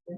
Yeah.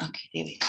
Okay, there we go.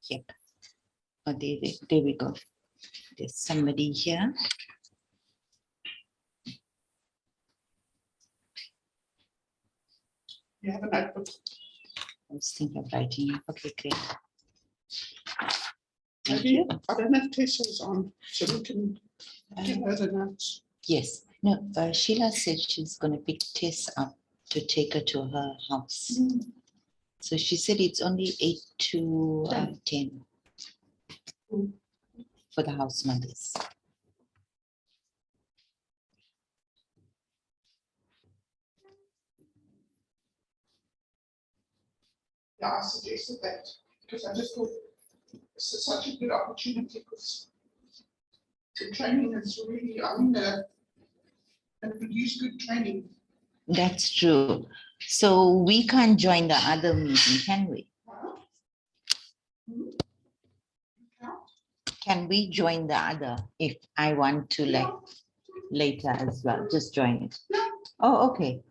Yep. Oh, there we go. There's somebody here. You have a notebook. I was thinking of writing. Okay, great. Thank Maybe you. I don't have Tessa's on, so we can give her the notes. Yes. No, Sheila said she's going to pick Tess up to take her to her house. So she said it's only 8 to 10 for the house mothers. Yeah, I suggested that because I just thought this is such a good opportunity because the training is really, and produce good training. That's true. So we can't join the other meeting, can we? Can we join the other if I want to, like, later as well? Just join it. Oh, okay.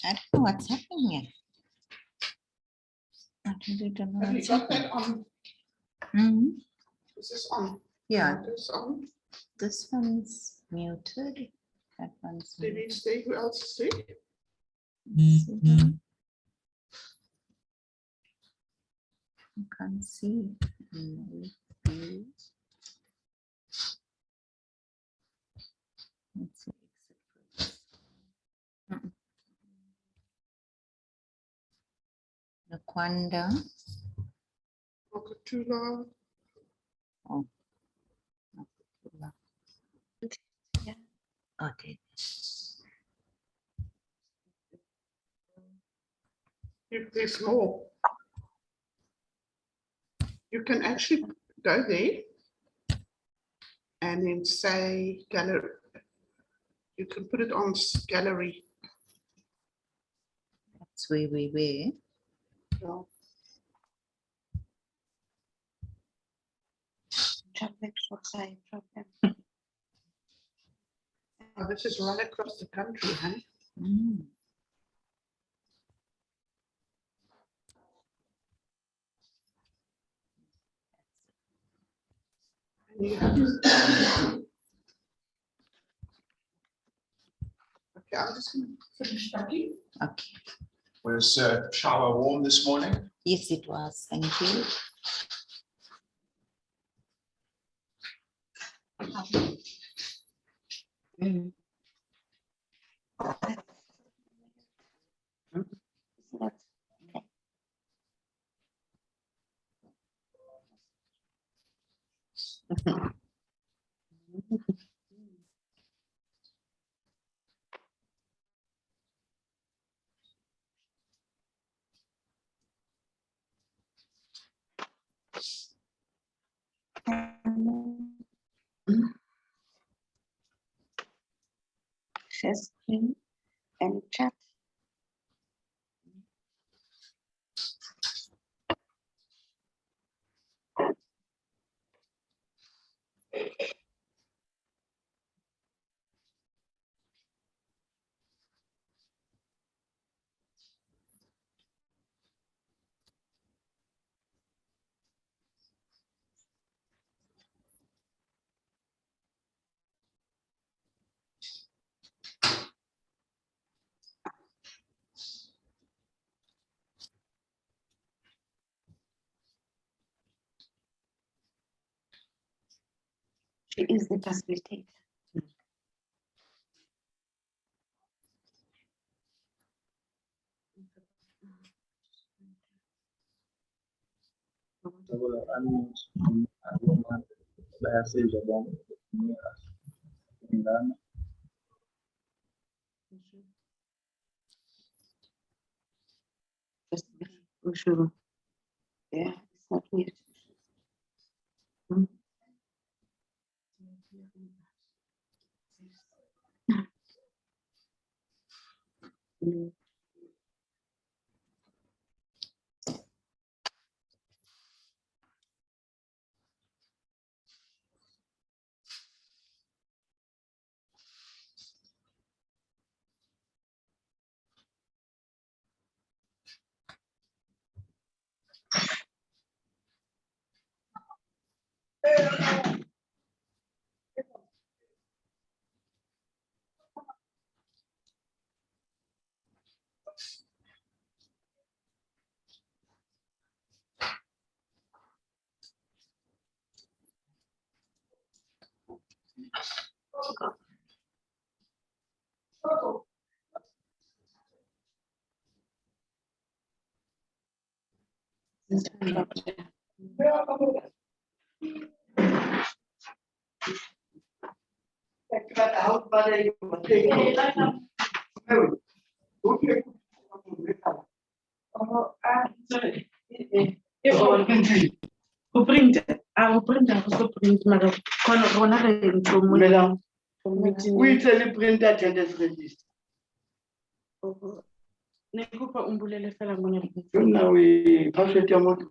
I don't know what's happening here. I really don't know Have you what's got happening. that on? Mhm. Is this on? Yeah, This on? this one's muted. That one's Did muted. we say who else is there? I can't see. Maybe. Let's see. Nakwanda. Wakatula. Oh. Yeah. Okay. If there's more, you can actually go there and then say gallery. You can put it on gallery. That's where. Yeah. Oh, this is right across the country, huh? Mm. Okay, I'm just going to finish packing. Okay. Was shower warm this morning? Yes, it was. Thank you. Mm. Share screen and chat. She is the facilitator. Just be sure. Yeah, it's not weird. Mm. Go print. I will print. I will print. Madam, one of We tell you print attendance register. ne kopa umbulele fela mona. Now we pass it your mouth.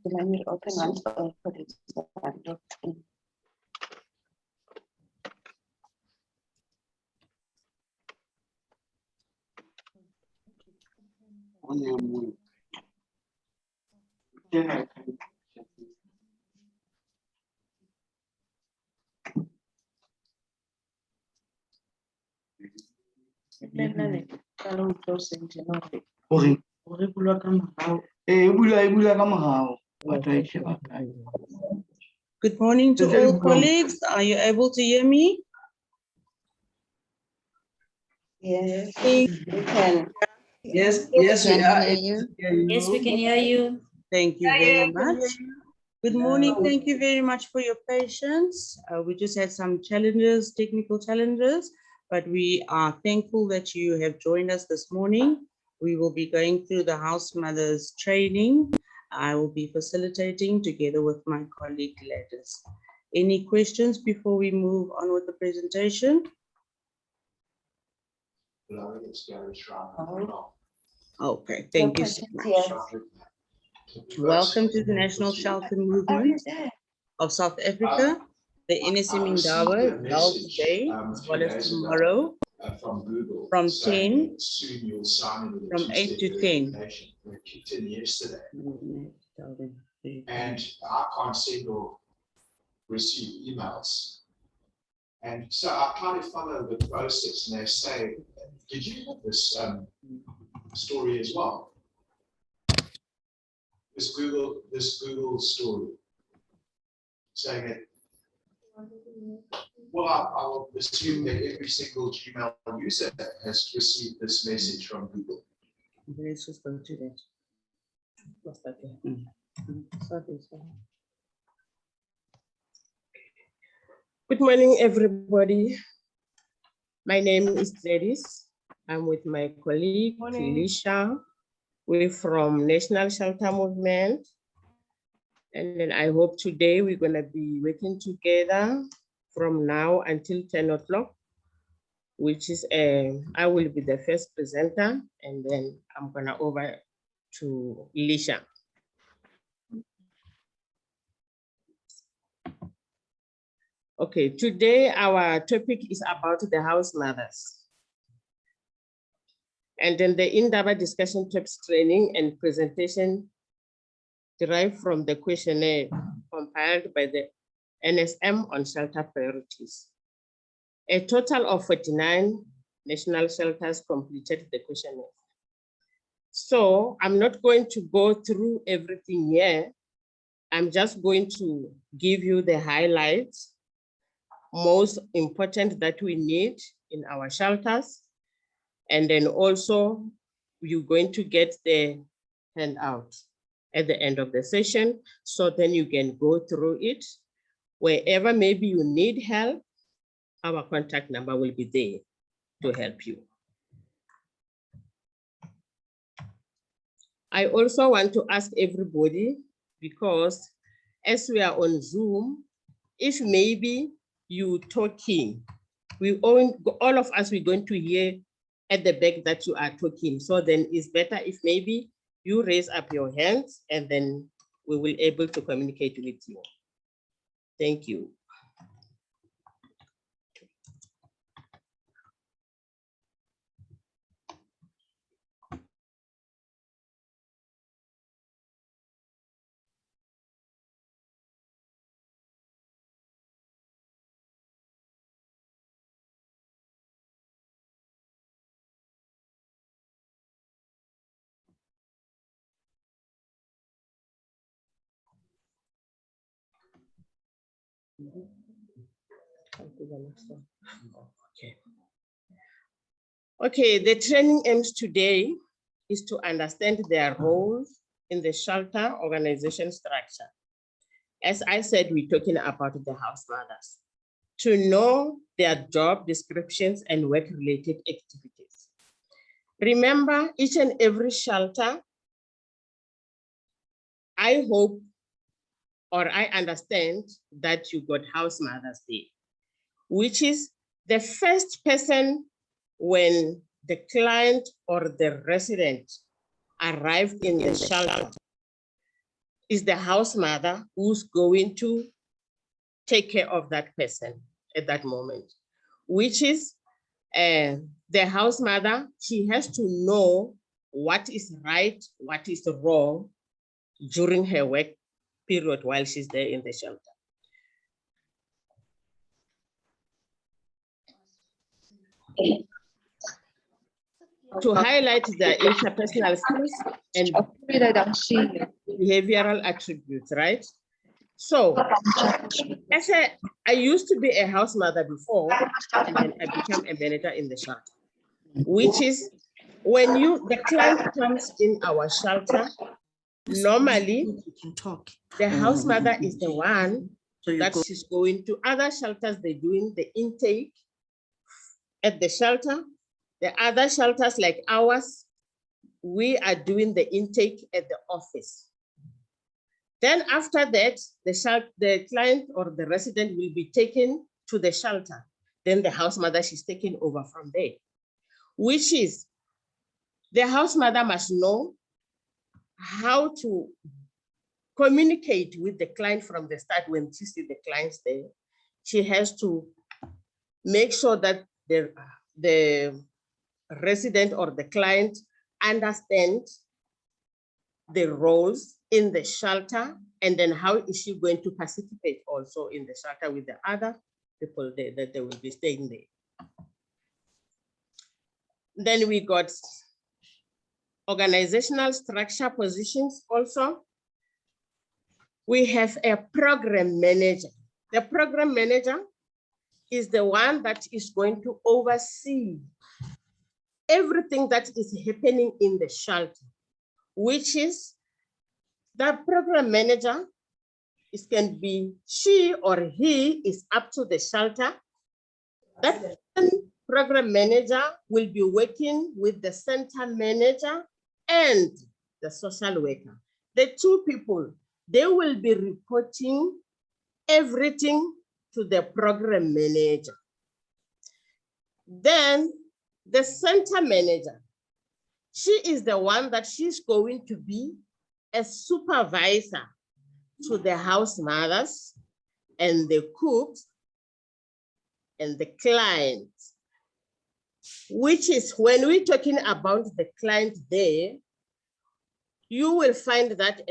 Will I need open ones or put it locked in? On your move. Yeah. Okay. Good morning to all colleagues. Are you able to hear me? Yes, Thank we can. Yes, We yes, we can are. hear you. Yes, we can hear you. thank you very much. Good morning. Thank you very much for your patience. We just had some challenges, technical challenges, but we are thankful that you have joined us this morning. We will be going through the Housemothers Training. I will be facilitating together with my colleague Gladys. Any questions before we move on with the presentation? Okay, thank you so much. Yes. Welcome to the National Shelter Movement of South Africa. The NSM Indawa is held today as well as tomorrow From Google. from saying 10 soon you'll sign in with a from 8 to two-step 10. verification. We kicked in yesterday, and I can't send or receive emails. And so I try to follow the process, and they say, "Did you have this story as well? This Google story saying that." Well, I will assume that every single Gmail user has received this message from Google. Let's just go to that. What's that there? Good morning, everybody. My name is Gladys. I'm with my colleague, Felicia. We're from National Shelter Movement. And then I hope today we're gonna be working together from now until 10 o'clock, which is, I will be the first presenter, and then I'm gonna over to Elisha. Okay, today our topic is about the house mothers. And then the Indaba discussion tips training and presentation derived from the questionnaire compiled by the NSM on shelter priorities. A total of 49 national shelters completed the questionnaire. So I'm not going to go through everything here. I'm just going to give you the highlights, most important that we need in our shelters. And then also you're going to get the handout at the end of the session. So then you can go through it. Wherever maybe you need help, our contact number will be there to help you. I also want to ask everybody, because as we are on Zoom, if maybe you talking, all of us, we're going to hear at the back that you are talking. So then it's better if maybe you raise up your hands and then we will able to communicate with you. Thank you. Okay. Okay, the training aims today is to understand their roles in the shelter organization structure. As I said, we're talking about the house mothers, to know their job descriptions and work-related activities. Remember, each and every shelter, I hope or I understand that you got house mothers there, which is the first person when the client or the resident arrived in the shelter is the house mother who's going to take care of that person at that moment, which is the house mother. She has to know what is right, what is wrong during her work period while she's there in the shelter. To highlight the interpersonal skills and behavioral attributes, right? So, I used to be a house mother before, and then I became a manager in the shelter, which is when the client comes in our shelter, normally the house mother is the one that she's going to. Other shelters, they're doing the intake at the shelter. The other shelters like ours, we are doing the intake at the office. Then after that, the client or the resident will be taken to the shelter. Then the house mother, she's taken over from there, which is the house mother must know how to communicate with the client from the start. When she sees the clients there, she has to make sure that the resident or the client understands the roles in the shelter, and then how is she going to participate also in the shelter with the other people there that they will be staying there. Then we got organizational structure positions also. We have a program manager. The program manager is the one that is going to oversee everything that is happening in the shelter, which is the program manager. It can be she or he, is up to the shelter. That program manager will be working with the center manager and the social worker. The two people, they will be reporting everything to the program manager. Then the center manager, she is the one that she's going to be a supervisor to the house mothers and the cooks and the clients, which is when we're talking about the client there, you will find that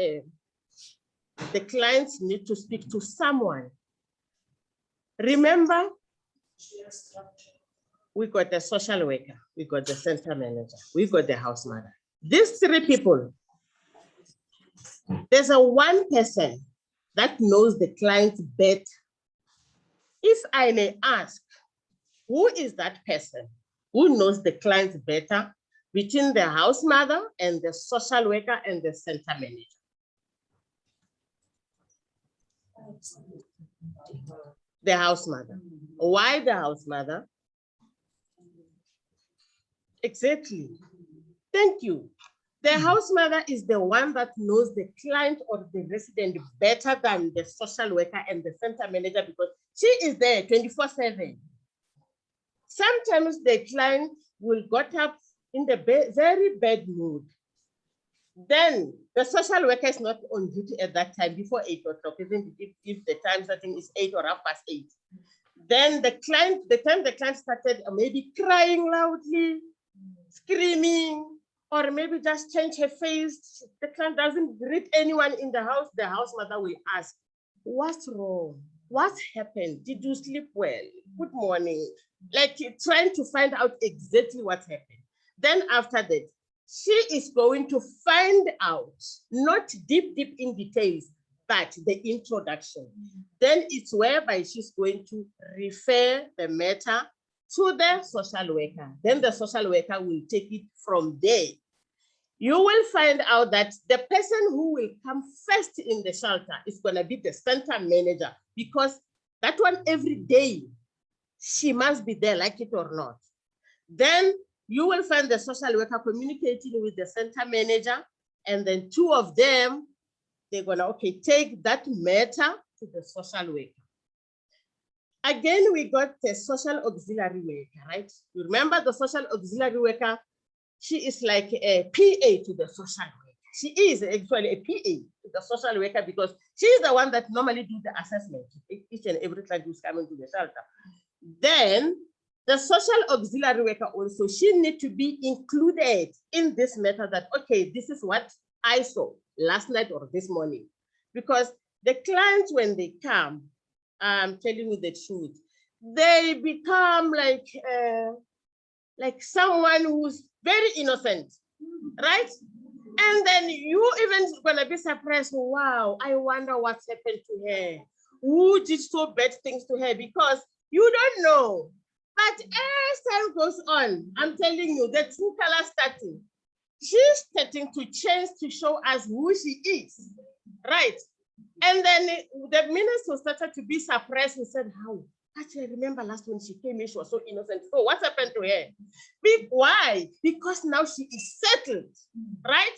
the clients need to speak to someone. Remember, we got the social worker, we got the center manager, we got the house mother. These three people, there's one person that knows the client better. If I may ask, who is that person who knows the client better between the house mother and the social worker and the center manager? The house mother. Why the house mother? Exactly. Thank you. The house mother is the one that knows the client or the resident better than the social worker and the center manager, because she is there 24/7. Sometimes the client will get up in the very bad mood. Then the social worker is not on duty at that time before 8 o'clock, even if the time setting is 8 or 8:30. Then the client, the time the client started maybe crying loudly, screaming, or maybe just change her face, the client doesn't greet anyone in the house mother will ask, what's wrong? What happened? Did you sleep well? Good morning. Like trying to find out exactly what happened. Then after that, she is going to find out, not deep in details, but the introduction. Then it's whereby she's going to refer the matter to the social worker. Then the social worker will take it from there. You will find out that the person who will come first in the shelter is going to be the center manager, because that one every day, she must be there, like it or not. Then you will find the social worker communicating with the center manager, and then two of them, they're going to, okay, take that matter to the social worker. Again, we got the social auxiliary worker, right? You remember the social auxiliary worker? She is like a PA to the social worker. She is actually a PA to the social worker, because she is the one that normally do the assessment each and every client who's coming to the shelter. Then the social auxiliary worker also, she need to be included in this matter that, okay, this is what I saw last night or this morning. Because the clients, when they come, I'm telling you the truth, they become like someone who's very innocent, right? And then you even gonna be surprised, wow, I wonder what's happened to her. Who did so bad things to her? Because you don't know. But as time goes on, I'm telling you, the true color starting. She's starting to change to show us who she is, right? And then the minister started to be surprised and said, how? Actually, I remember last when she came in, she was so innocent. So what happened to her? Why? Because now she is settled, right?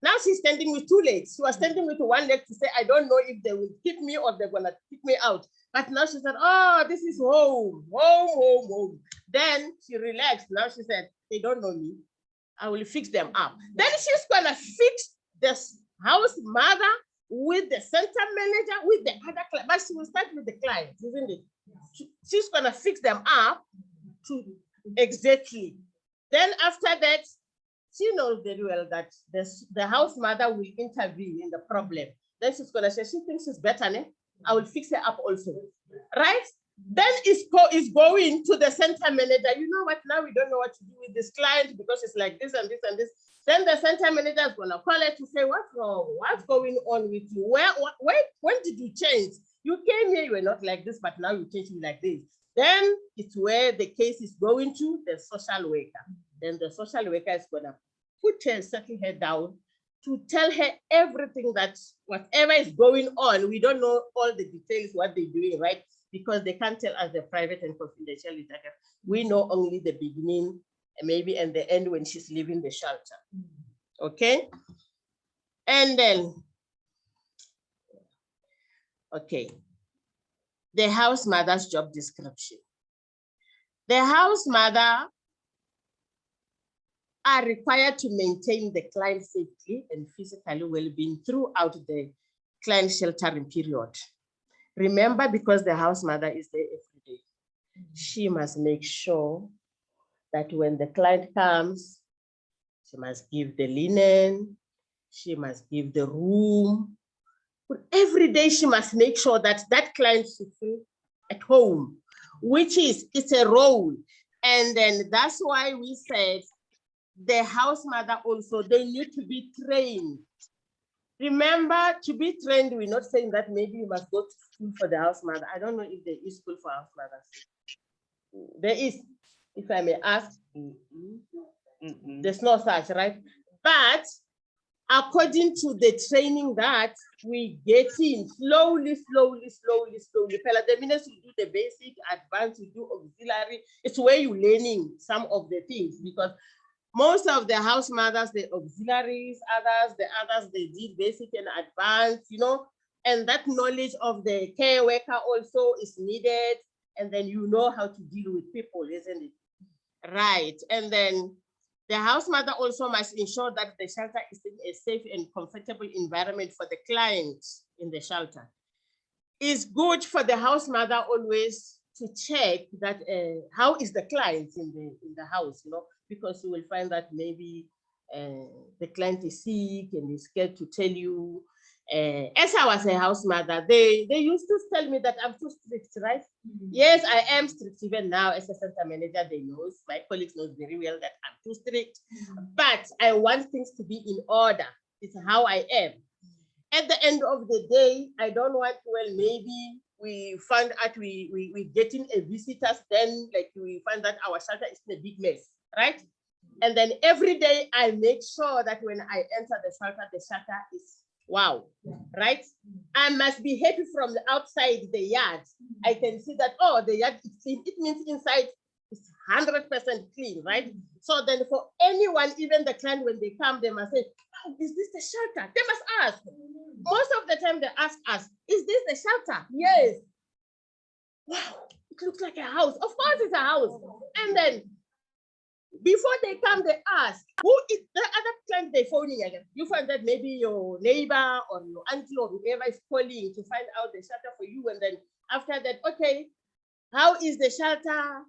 Now she's standing with two legs. She was standing with one leg to say, I don't know if they will keep me or they're gonna kick me out. But now she said, oh, this is home, home, home, home. Then she relaxed. Now she said, they don't know me. I will fix them up. Then she's gonna fix this house mother with the center manager, with the other client. But she will start with the client, isn't it? She's gonna fix them up to exactly. Then after that, she knows very well that the house mother will intervene in the problem. Then she's gonna say, she thinks she's better, né? I will fix her up also, right? Then it's going to the center manager. You know what, now we don't know what to do with this client because it's like this and this and this. Then the center manager is gonna call her to say, what's wrong? What's going on with you? When did you change? You came here, you were not like this, but now you changed me like this. Then it's where the case is going to the social worker. Then the social worker is gonna settle her down to tell her everything, that whatever is going on, we don't know all the details, what they're doing, right? Because they can't tell us the private and confidential details. We know only the beginning, maybe, and the end when she's leaving the shelter. Okay? And then, okay, the house mother's job description. The house mother are required to maintain the client safety and physical well-being throughout the client sheltering period. Remember, because the house mother is there every day, she must make sure that when the client comes, she must give the linen, she must give the room. But every day she must make sure that that client should feel at home, which is, it's a role. And then that's why we said the house mother also, they need to be trained. Remember, to be trained, we're not saying that maybe you must go to school for the house mother. I don't know if there is school for house mothers. There is, if I may ask. There's no such, right? But according to the training that we get in, slowly. The minute you do the basic, advanced, you do auxiliary, it's where you're learning some of the things, because most of the house mothers, the auxiliaries, the others, they did basic and advanced, you know, and that knowledge of the care worker also is needed. And then you know how to deal with people, isn't it? Right. And then the house mother also must ensure that the shelter is in a safe and comfortable environment for the clients in the shelter. It's good for the house mother always to check that how is the client in the house, you know, because you will find that maybe the client is sick and is scared to tell you. As I was a house mother, they used to tell me that I'm too strict, right? Yes, I am strict even now as a center manager. They know, my colleagues know very well that I'm too strict, but I want things to be in order. It's how I am. At the end of the day, I don't want, well, maybe we find out we getting a visitors, then like we find that our shelter is in a big mess, right? And then every day I make sure that when I enter the shelter is wow, right? I must be happy from the outside the yard. I can see that, oh, the yard is clean. It means inside is 100% clean, right? So then for anyone, even the client, when they come, they must say, oh, is this the shelter? They must ask. Most of the time they ask us, is this the shelter? Yes. Wow, it looks like a house. Of course it's a house. And then before they come, they ask, who is the other client they phoning again? You find that maybe your neighbor or your auntie or whoever is calling to find out the shelter for you. And then after that, okay, how is the shelter?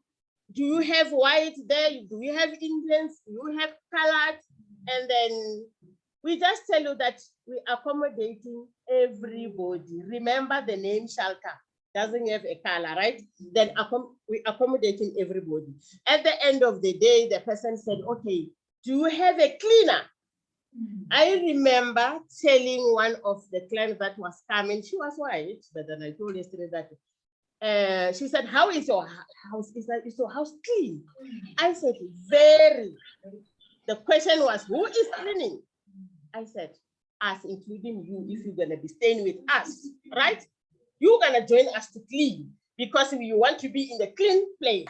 Do you have white there? Do you have Indians? Do you have colored? And then we just tell you that we accommodating everybody. Remember the name shelter doesn't have a color, right? Then we accommodating everybody. At the end of the day, the person said, okay, do you have a cleaner? I remember telling one of the clients that was coming, she was white, but then I told yesterday that she said, how is your house? Is your house clean? I said, very. The question was, who is cleaning? I said, us, including you, if you're gonna be staying with us, right? You're gonna join us to clean because we want to be in the clean place.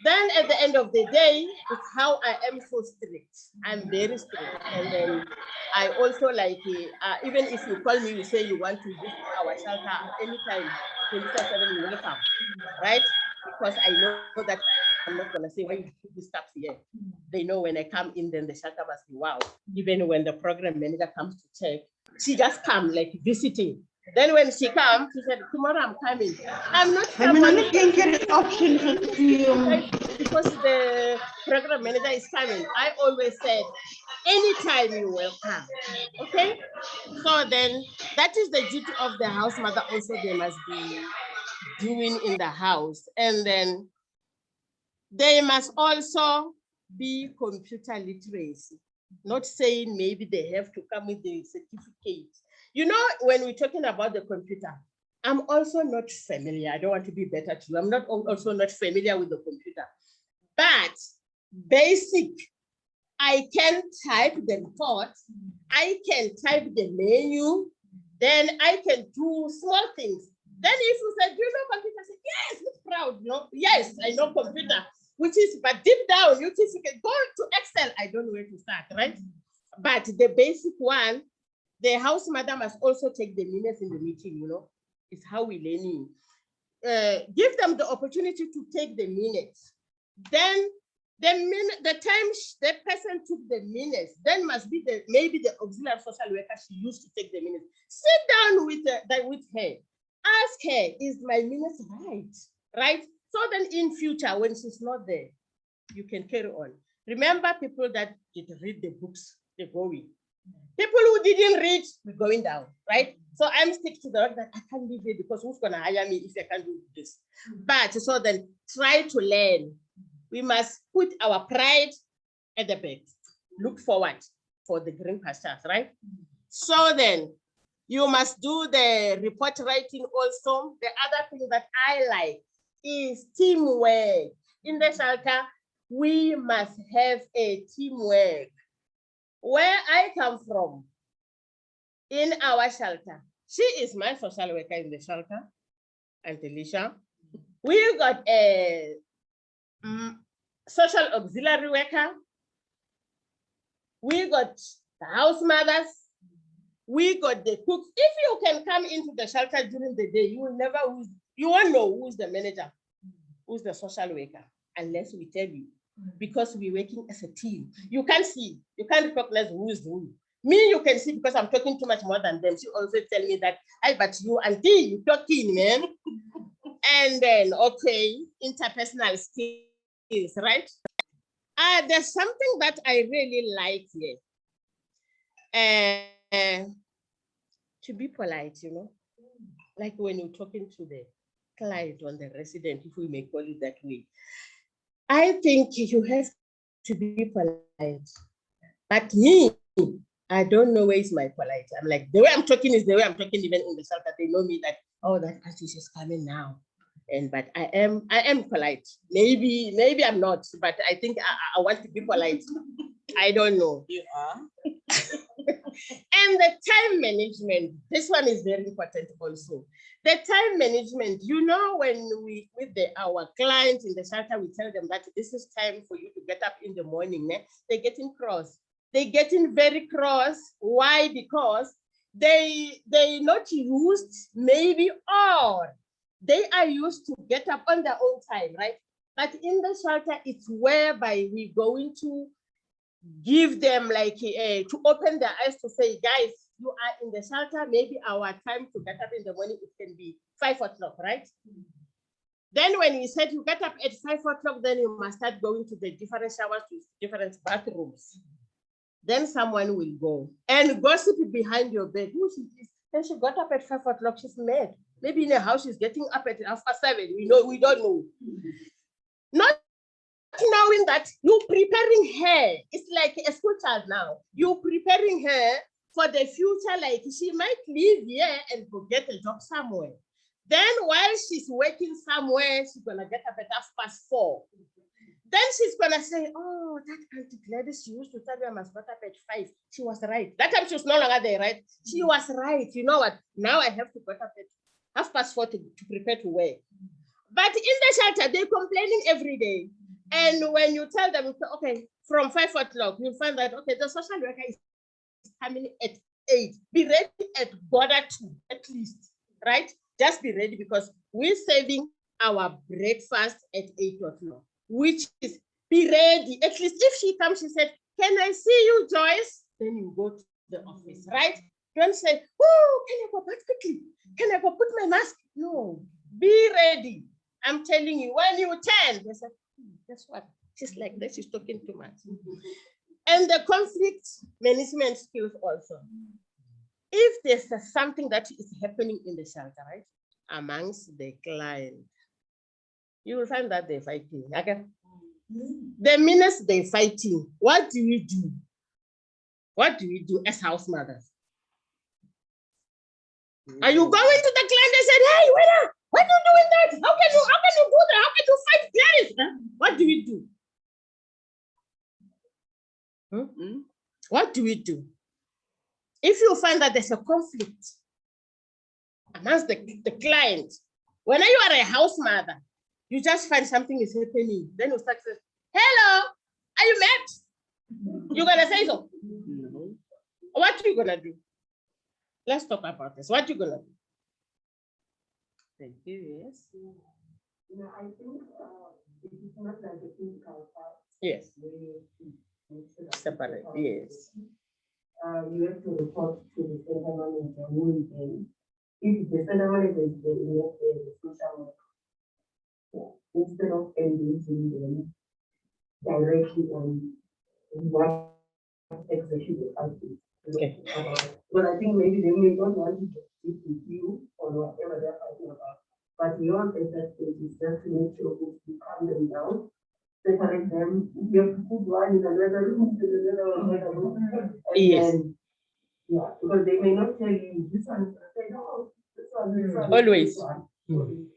Then at the end of the day, it's how I am so strict. I'm very strict. And then I also like, even if you call me, you say you want to visit our shelter anytime, 24/7, you're welcome, right? Because I know that I'm not gonna say, why you put this stuff here. They know when I come in, then the shelter must be wow. Even when the program manager comes to check, she just come like visiting. Then when she comes, she said, tomorrow I'm coming. I'm not someone because the program manager is coming. I always said, anytime you're welcome. Okay? So then that is the duty of the house mother also they must be doing in the house. And then they must also be computer literacy. Not saying maybe they have to come with the certificate. You know, when we're talking about the computer, I'm also not familiar. I don't want to be better to you. I'm not also not familiar with the computer. But basic, I can type the report, I can type the menu, then I can do small things. Then if you said, do you know computer? I say, yes, look proud, no? Yes, I know computer, which is, but deep down, you can go to Excel. I don't know where to start, right? But the basic one, the house mother must also take the minutes in the meeting, you know, it's how we learning. Give them the opportunity to take the minutes. Then the time the person took the minutes, then must be maybe the auxiliary social worker she used to take the minutes. Sit down with her, ask her, is my minutes right? So then in future, when she's not there, you can carry on. Remember people that did read the books, they're going. People who didn't read, we're going down, right? So I'm stick to the work that I can't leave it because who's gonna hire me if I can't do this? But so then try to learn. We must put our pride at the back. Look forward for the green pastures, right? So then you must do the report writing also. The other thing that I like is teamwork. In the shelter, we must have a teamwork. Where I come from, in our shelter, she is my social worker in the shelter, Aunt Alicia. We got a social auxiliary worker. We got the house mothers. We got the cooks. If you can come into the shelter during the day, you won't know who's the manager, who's the social worker, unless we tell you. Because we're working as a team. You can't see, you can't recognize who is who. Me, you can see because I'm talking too much more than them. She also tell me that, hey, but you, auntie, you talking, man. And then, okay, interpersonal skills, right? There's something that I really like here. To be polite, you know, like when you're talking to the client or the resident, if we may call it that way. I think you have to be polite. But me, I don't know where is my polite. I'm like, the way I'm talking is the way I'm talking even in the shelter. They know me that, oh, that artist is coming now. But I am polite. Maybe I'm not, but I think I want to be polite. I don't know. You are. And the time management, this one is very important also. The time management, when we with our clients in the shelter, we tell them that this is time for you to get up in the morning. They're getting cross. They're getting very cross. Why? Because they're not used, maybe, or they are used to get up on their own time, right? But in the shelter, it's whereby we're going to give them to open their eyes to say, guys, you are in the shelter, maybe our time to get up in the morning, it can be 5 o'clock, right? Then when he said you get up at 5 o'clock, then you must start going to the different showers, to different bathrooms. Then someone will go and gossip behind your bed. Who she is? Then she got up at 5 o'clock, she's mad. Maybe in a house, she's getting up at 7:30. We don't know. Not knowing that you're preparing her, it's like a school child now. You're preparing her for the future, like she might leave here and go get a job somewhere. Then while she's working somewhere, she's gonna get up at 4:30. Then she's gonna say, oh, that Auntie Gladys, she used to tell me I must get up at 5. She was right. That time she was no longer there, right? She was right. You know what? Now I have to get up at 4:30 to prepare to work. But in the shelter, they're complaining every day. And when you tell them, okay, from 5 o'clock, you'll find that, okay, the social worker is coming at 8. Be ready at 2:15 at least, right? Just be ready, because we're saving our breakfast at 8 o'clock, which is be ready. At least if she comes, she said, can I see you, Joyce? Then you go to the office, right? Don't say, oh, can I go back quickly? Can I go put my mask? No, be ready. I'm telling you, when you turn, they say, guess what? She's like this, she's talking too much. And the conflict management skills also. If there's something that is happening in the shelter, right, amongst the client, you will find that they're fighting. Okay? The minute they're fighting, what do we do? What do we do as house mothers? Are you going to the client and said, hey, wait up? Why are you doing that? How can you do that? How can you fight Gladys? Huh? What do we do? What do we do? If you find that there's a conflict amongst the client, when you are a house mother, you just find something is happening, then you start saying, hello, are you mad? You're gonna say so? No. What are you gonna do? Let's talk about this. What are you gonna do? Thank you, yes. I think it is not like the physical part. Yes. Separate, yes. You have to report to the center manager who is in. If the center manager is the social worker, instead of engaging them directly on what exactly the fight is. Okay. But I think maybe they may not want to speak with you on whatever they're fighting about. But your better stage is just to make sure that you calm them down, separate them. You have to put one in another room, to another room. And yes. Then, yeah, because they may not tell you this one. Say, no, this one. Always. This one.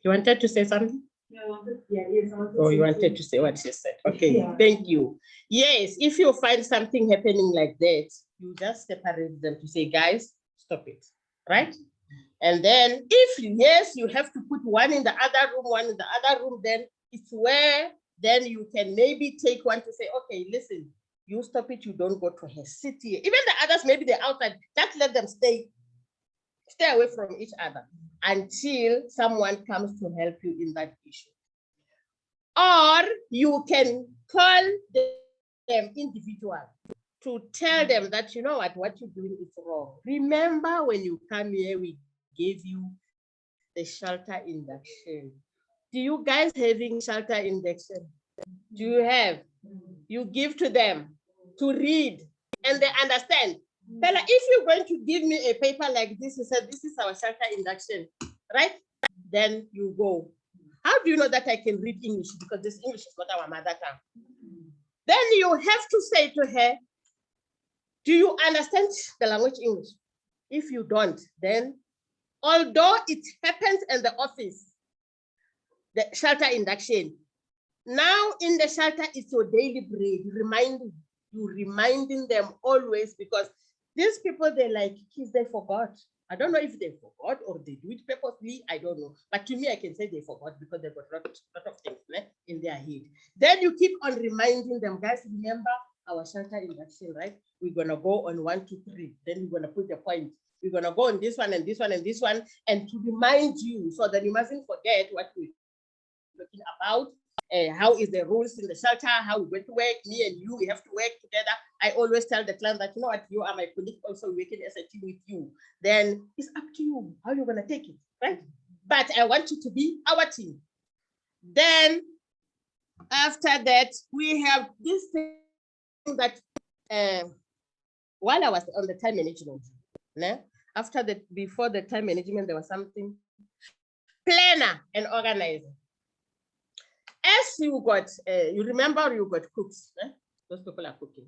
You wanted to say something? Yes. Oh, you wanted to say what she said. Okay, yeah. Thank you. Yes, if you find something happening like that, you just separate them to say, guys, stop it, right? And then if, yes, you have to put one in the other room, one in the other room, then it's where then you can maybe take one to say, okay, listen, you stop it, you don't go to her city. Even the others, maybe they're outside, just let them stay away from each other until someone comes to help you in that issue. Or you can call them individually to tell them that, you know what you're doing is wrong. Remember when you come here, we gave you the shelter induction. Do you guys having shelter induction? Do you have? You give to them to read and they understand. Bella, if you're going to give me a paper like this, you said, this is our shelter induction, right? Then you go. How do you know that I can read English? Because this English is not our mother tongue. Then you have to say to her, Do you understand the language English? If you don't, then although it happens in the office, the shelter induction, now in the shelter it's your daily bread, reminding them always, because these people, they're like, kids, they forgot. I don't know if they forgot or they do it purposely, I don't know. But to me, I can say they forgot because they've got a lot of things in their head. Then you keep on reminding them, guys, remember our shelter induction, right? We're gonna go on 1, 2, 3. Then we're gonna put the point. We're gonna go on this one and this one and this one, and to remind you so that you mustn't forget what we're talking about. How is the rules in the shelter? How we going to work? Me and you, we have to work together. I always tell the client that, you know what, you are my colleague, also working as a team with you. Then it's up to you how you're gonna take it, right? But I want you to be our team. Then after that, we have this thing that while I was on the time management, before the time management, there was something planner and organizer. As you got, you remember you got cooks, those people are cooking.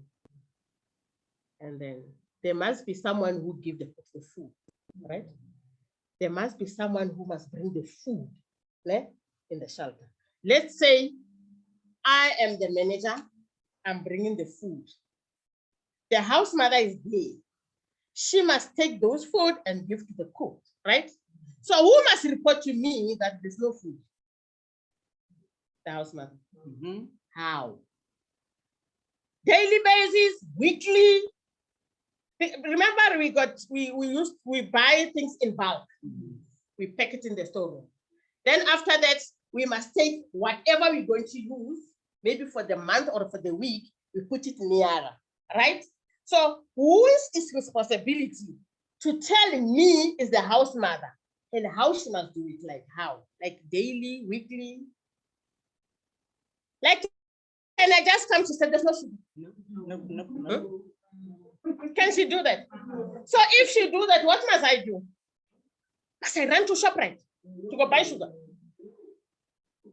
And then there must be someone who give the cooks the food, right? There must be someone who must bring the food in the shelter. Let's say I am the manager, I'm bringing the food. The house mother is there. She must take those food and give to the cook, right? So who must report to me that there's no food? The house mother. How? Daily basis, weekly. Remember, we buy things in bulk. We pack it in the storeroom. Then after that, we must take whatever we're going to use, maybe for the month or for the week, we put it nearer, right? So whose responsibility to tell me is the house mother, and how she must do it, like how? Like daily, weekly? Like, can I just come to say there's no food? No. Can she do that? So if she do that, what must I do? Must I run to ShopRite to go buy sugar?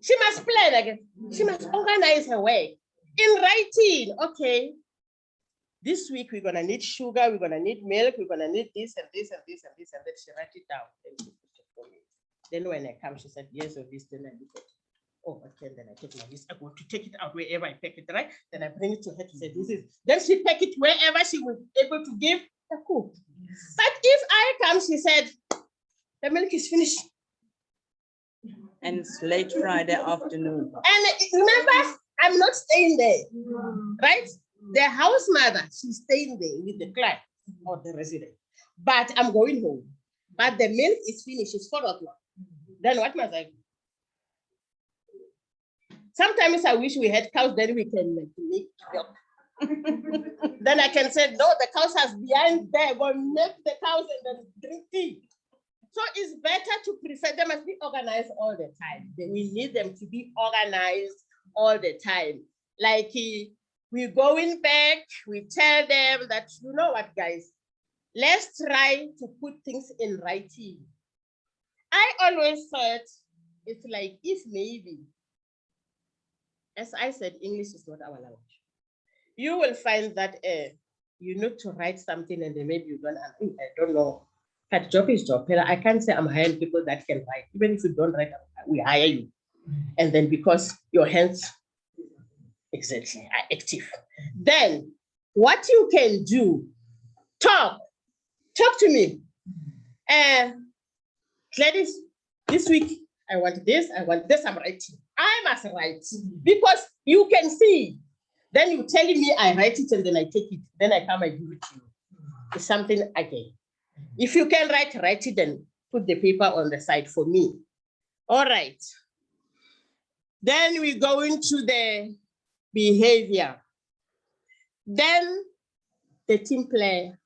She must plan again. She must organize her way. In writing, okay, this week we're gonna need sugar, we're gonna need milk, we're gonna need this and this and this and this, and then she write it down. Then when I come, she said, yes, or this, then I look at it. Oh, okay, then I take my list. I go to take it out wherever I pack it, right? Then I bring it to her to say, this is, then she pack it wherever she was able to give the cook. But if I come, she said, the milk is finished. And it's late Friday afternoon. And remember, I'm not staying there, right? The house mother, she's staying there with the client or the resident. But I'm going home. But the milk is finished, it's 4 o'clock. Then what must I do? Sometimes I wish we had cows, then we can make milk. Then I can say, no, the cows has behind there, go milk the cows and then drink tea. So it's better to prefer, they must be organized all the time. We need them to be organized all the time. Like we're going back, we tell them that, you know what, guys, let's try to put things in writing. I always thought it's like, if maybe, as I said, English is not our language. You will find that you need to write something and then maybe you don't, I don't know. But job is job. I can't say I'm hiring people that can write. Even if you don't write, we hire you. And then because your hands exactly are active. Then what you can do, talk to me. Ladies, this week, I want this, I'm writing. I must write because you can see. Then you telling me I write it and then I take it. Then I come and give it to you. It's something again. If you can write it and put the paper on the side for me. All right. Then we go into the behavior. Then the team player.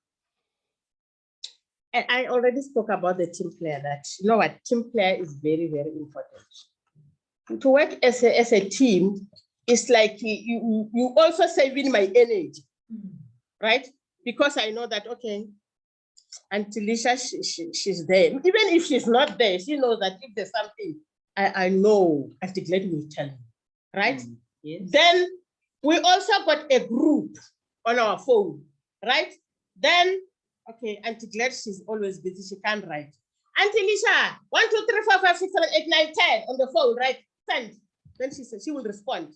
And I already spoke about the team player, that, you know what, team player is very, very important. To work as a team, it's like you also saving my energy, right? Because I know that, okay, Auntie Lisha, she's there. Even if she's not there, she knows that if there's something, I know Auntie Glad will tell me, right? Yes. Then we also got a group on our phone, right? Then, okay, Auntie Glad, she's always busy, she can't write. Auntie Lisha, 1, 2, 3, 4, 5, 6, 7, 8, 9, 10 on the phone, right? Send. Then she said she will respond.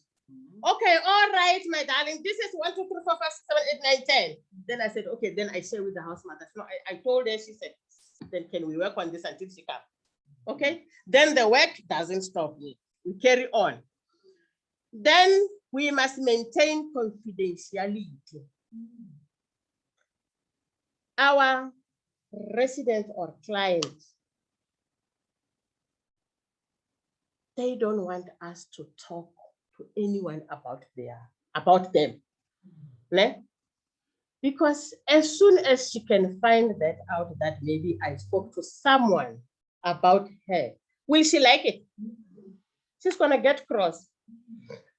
Okay, all right, my darling. This is 1, 2, 3, 4, 5, 6, 7, 8, 9, 10. Then I said, okay, then I share with the house mother. No, I told her, she said, then can we work on this until she comes? Okay, then the work doesn't stop me. We carry on. Then we must maintain confidentiality. Our residents or clients, they don't want us to talk to anyone about them. Ne? Because as soon as she can find that out, that maybe I spoke to someone about her, will she like it? She's gonna get cross.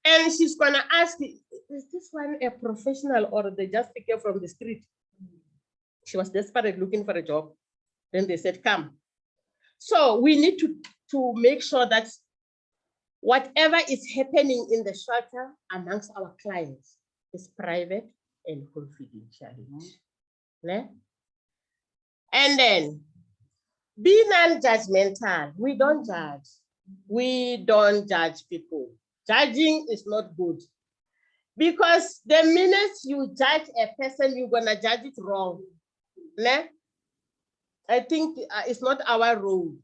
And she's gonna ask, is this one a professional or they just pick her from the street? She was desperate looking for a job. Then they said, come. So we need to make sure that whatever is happening in the shelter amongst our clients is private and confidential. Ne? And then be non-judgmental. We don't judge. We don't judge people. Judging is not good. Because the minute you judge a person, you're gonna judge it wrong. Ne? I think it's not our role.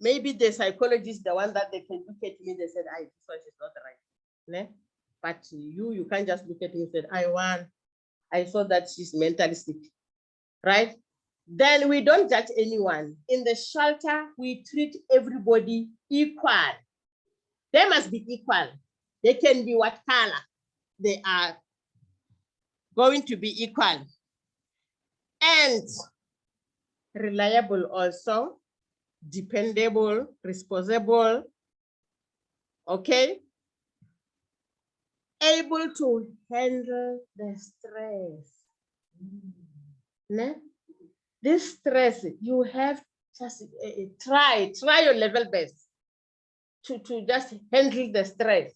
Maybe the psychologist, the one that they can look at me, they said, this one is not right. Ne? But you can't just look at me and say, I saw that she's mentally sick, right? Then we don't judge anyone. In the shelter, we treat everybody equal. They must be equal. They can be what color. They are going to be equal. And reliable also, dependable, responsible, okay? Able to handle the stress. Ne? This stress, you have just try your level best to just handle the stress.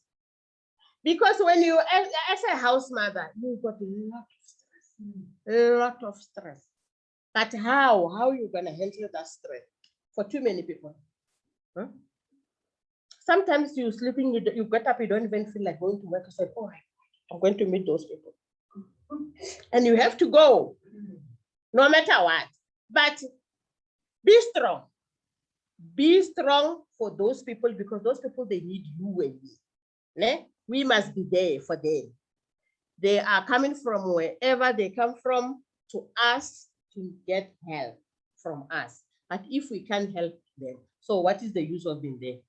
Because when you, as a house mother, you got a lot of stress. But how are you gonna handle that stress for too many people? Huh? Sometimes you're sleeping, you get up, you don't even feel like going to work. You say, oh, I'm going to meet those people. And you have to go, no matter what. But be strong. Be strong for those people because those people, they need you and me. Ne? We must be there for them. They are coming from wherever they come from to us to get help from us. But if we can't help them, so what is the use of being there?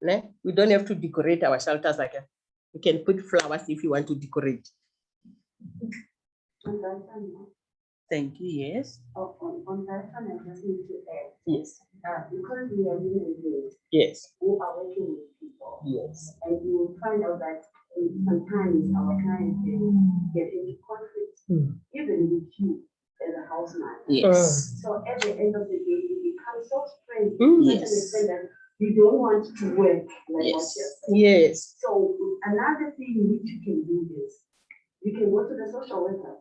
Ne? We don't have to decorate our shelters like that. We can put flowers if you want to decorate. Thank you, yes. On that one, I just need to add. Yes. Because we are human beings. Yes. Who are working with people. Yes. And you will find out that sometimes our clients get into conflict, even with you as a house man. Yes. So at the end of the day, it becomes so strange. Yes. That you don't want to work like Yes. what you're saying. Yes. So another thing which you can do is, you can go to the social worker,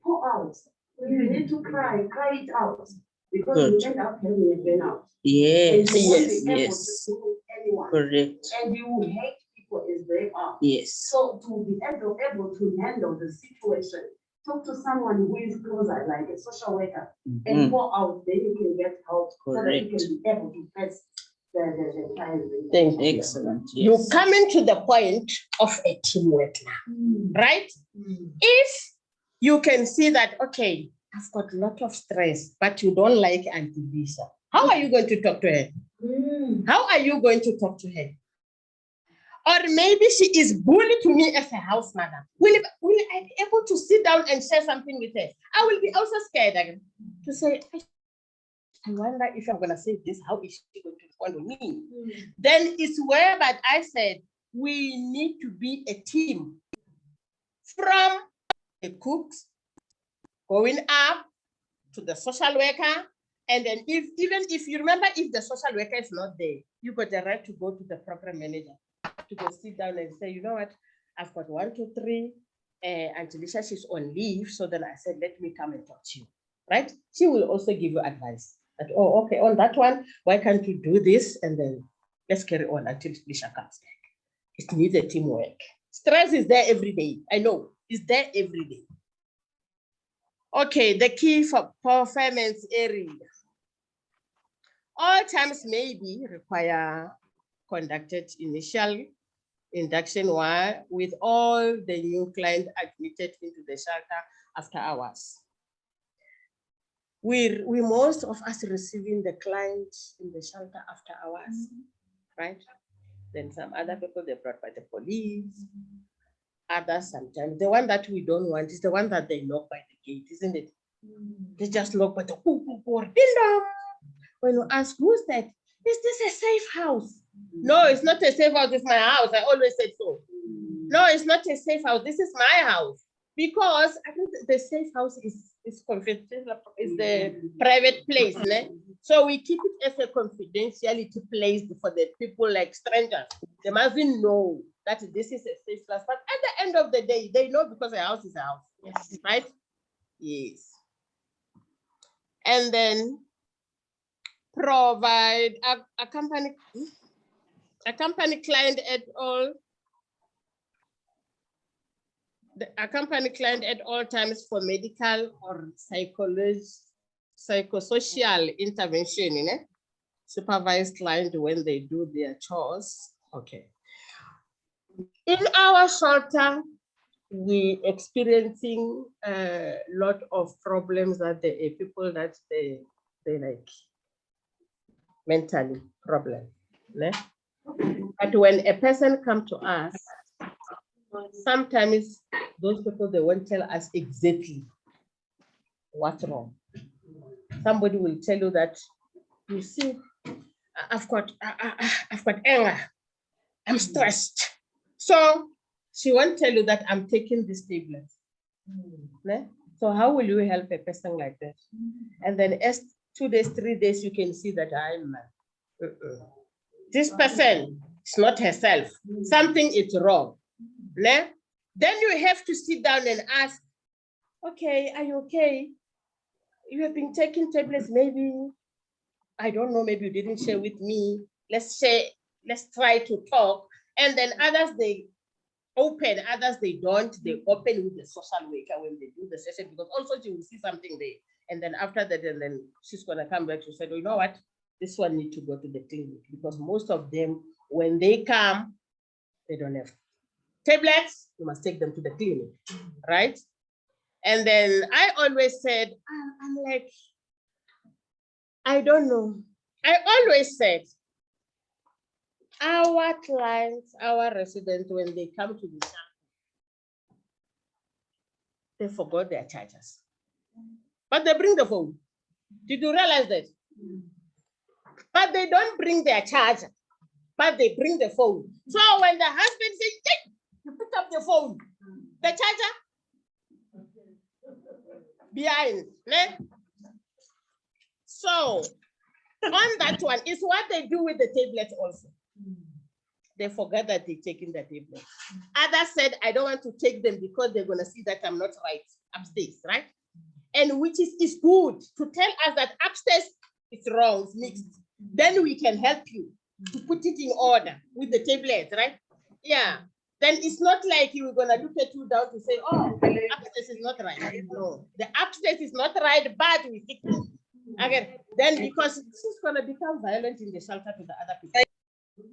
pour out. If you need to cry it out. Because you end up having a burnout. Yes. And you won't Yes. be able Yes. to do anyone. Correct. And you will hate people as they are. Yes. So to be able to handle the situation, talk to someone who is closer, like a social worker, and pour out, then you can get help so that you can be able to face the client. Thank you. Excellent. Yes. You come into the point of a teamwork now, right? If you can see that, okay, I've got a lot of stress, but you don't like Auntie Lisa. How are you going to talk to her? How are you going to talk to her? Or maybe she is bullying to me as a house mother. Will I be able to sit down and share something with her? I will be also scared again to say, I wonder if I'm going to say this, how is she going to respond to me? Then it's where that I said, we need to be a team from the cooks, going up to the social worker. And then even if you remember, if the social worker is not there, you got the right to go to the program manager to go sit down and say, you know what, I've got 1, 2, 3 Auntie Lisha, she's on leave. So then I said, let me come and talk to you, right? She will also give you advice that, oh, okay, on that one, why can't you do this? And then let's carry on until Lisha comes back. It needs a teamwork. Stress is there every day. I know, it's there every day. Okay, the key for performance area. All times maybe require conducted initial induction with all the new clients admitted into the shelter after hours. We most of us receiving the clients in the shelter after hours, right? Then some other people they brought by the police. Others sometimes the one that we don't want is the one that they lock by the gate, isn't it? They just lock by the ding dong. When you ask who's that, is this a safe house? No, it's not a safe house. It's my house. I always said so. No, it's not a safe house. This is my house. Because I think the safe house is confidential, is the private place. Ne? So we keep it as a confidentiality place for the people like strangers. They mustn't know that this is a safe place. But at the end of the day, they know because a house is a house. Yes. Right? Yes. And then provide a company client at all. Accompany client at all times for medical or psychosocial intervention, you know? Supervise client when they do their chores. Okay. In our shelter, we experiencing a lot of problems that the people that they like mentally problem. Ne? But when a person come to us, sometimes those people, they won't tell us exactly what's wrong. Somebody will tell you that, you see, I've got anger, I'm stressed. So she won't tell you that I'm taking this tablet. So how will you help a person like that? And then as 2 days, 3 days, you can see that I'm this person is not herself. Something is wrong. Then you have to sit down and ask, okay, are you okay? You have been taking tablets, maybe, I don't know, maybe you didn't share with me. Let's try to talk. And then others, they open, others, they don't. They open with the social worker when they do the session, because also she will see something there. And then after that, and then she's gonna come back to say, oh, you know what? This one need to go to the clinic, because most of them, when they come, they don't have tablets, you must take them to the clinic, right? And then I always said, I'm like, I don't know. I always said, our clients, our residents, when they come to the shelter, they forgot their chargers. But they bring the phone. Did you realize that? But they don't bring their charger, but they bring the phone. So when the husband says, hey, you pick up the phone, the charger behind. Ne? So on that one is what they do with the tablets also. They forget that they're taking the tablet. Others said, I don't want to take them because they're going to see that I'm not right upstairs, right? And which is good to tell us that upstairs it's wrong, it's mixed. Then we can help you to put it in order with the tablets, right? Yeah. Then it's not like you're going to look at you down to say, oh, upstairs is not right. No, the upstairs is not right, but we fix it. Again, then because she's going to become violent in the shelter to the other people.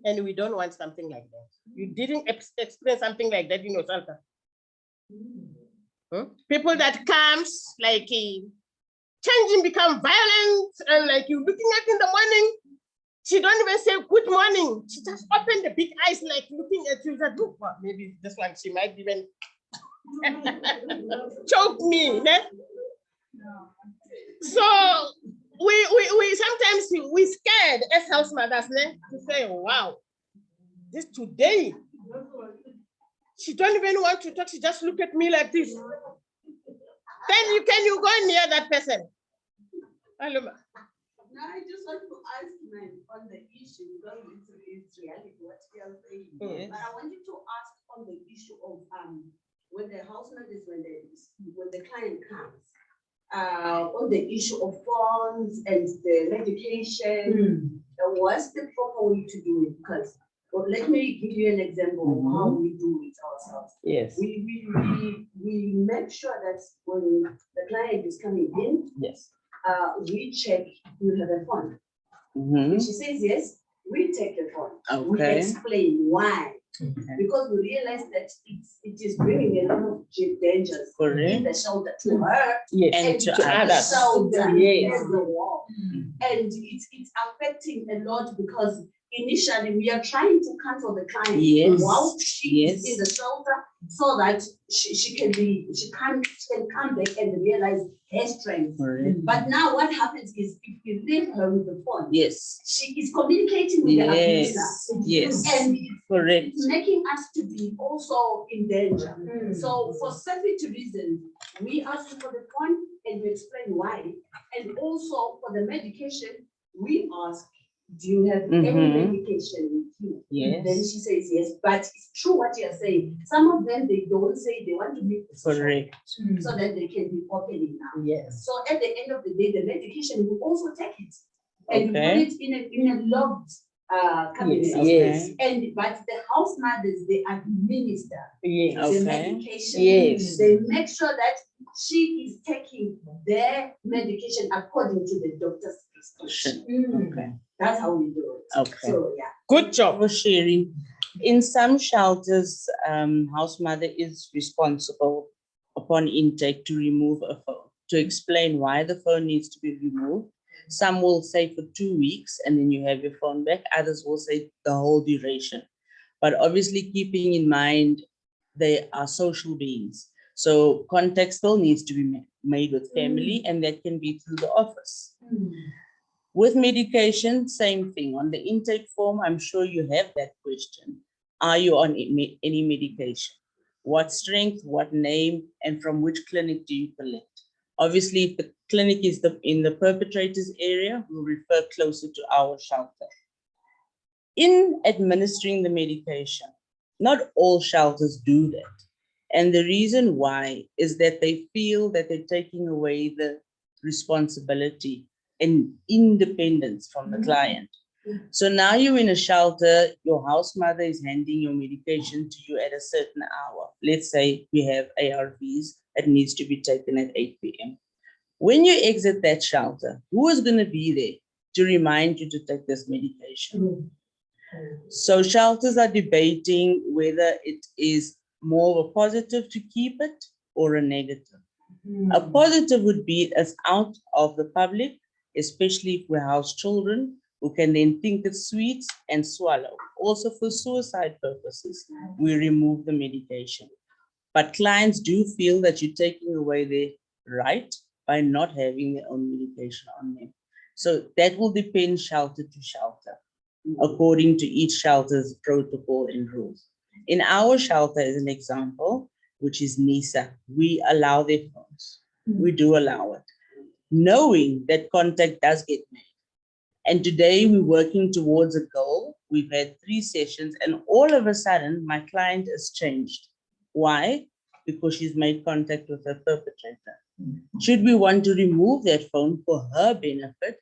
And we don't want something like that. You didn't experience something like that in your shelter. People that comes like changing, become violent, and like you looking at in the morning, she don't even say good morning. She just opened the big eyes, like looking at you. That look, well, maybe this one she might even choke me. Ne? So we sometimes we scared as house mothers, ne? To say, wow, this today. She don't even want to talk. She just look at me like this. Then can you go near that person? Hello. Now I just want to ask on the issue, because it's reality what you are saying. Yes. But I wanted to ask on the issue of when the housemothers, when the client comes, on the issue of phones and the medication, what's the proper way to do it? Because let me give you an example of how we do it ourselves. Yes. We make sure that when the client is coming in, Yes. we check, you have a phone. Mhm. If she says yes, we take the phone. We Okay. explain why. Okay. Because we realize that it is bringing a lot of dangers Correct. in the shelter to her Yes. And to the others. shelter Yes. as the wall. And it's affecting a lot because initially we are trying to cancel the client Yes. while she is Yes. in the shelter so that she can come back and realize her strength. Correct. But now what happens is if you leave her with the phone, Yes. she is communicating with the abuser. Yes. Yes. And Correct. it's making us to be also in danger. So for safety reasons, we ask you for the phone and we explain why. And also for the medication, we ask, do you have any medication with you? Yes. Then she says yes, but it's true what you're saying. Some of them, they don't say they want to make the Correct. so that they can be opening now. Yes. So at the end of the day, the medication will also take it. And you Okay. put it in a locked cabinet. Yes. And but the house mothers, they administer Yes. the Okay. medication. Yes. They make sure that she is taking their medication according to the doctor's prescription. Okay. That's how we do it. Okay. So yeah. Good job. For sharing. In some shelters, house mother is responsible upon intake to remove a phone, to explain why the phone needs to be removed. Some will say for 2 weeks and then you have your phone back. Others will say the whole duration. But obviously keeping in mind they are social beings. So contact still needs to be made with family and that can be through the office. With medication, same thing. On the intake form, I'm sure you have that question. Are you on any medication? What strength, what name, and from which clinic do you collect? Obviously, if the clinic is in the perpetrator's area, we'll refer closer to our shelter. In administering the medication, not all shelters do that. And the reason why is that they feel that they're taking away the responsibility and independence from the client. So now you're in a shelter, your house mother is handing your medication to you at a certain hour. Let's say we have ARVs that needs to be taken at 8 p.m. When you exit that shelter, who is going to be there to remind you to take this medication? So shelters are debating whether it is more of a positive to keep it or a negative. A positive would be as out of the public, especially if we house children who can then think it's sweet and swallow. Also for suicide purposes, we remove the medication. But clients do feel that you're taking away their right by not having their own medication on them. So that will depend shelter to shelter, according to each shelter's protocol and rules. In our shelter, as an example, which is NISA, we allow their phones. We do allow it, knowing that contact does get made. And today we're working towards a goal. We've had 3 sessions and all of a sudden my client has changed. Why? Because she's made contact with her perpetrator. Should we want to remove that phone for her benefit,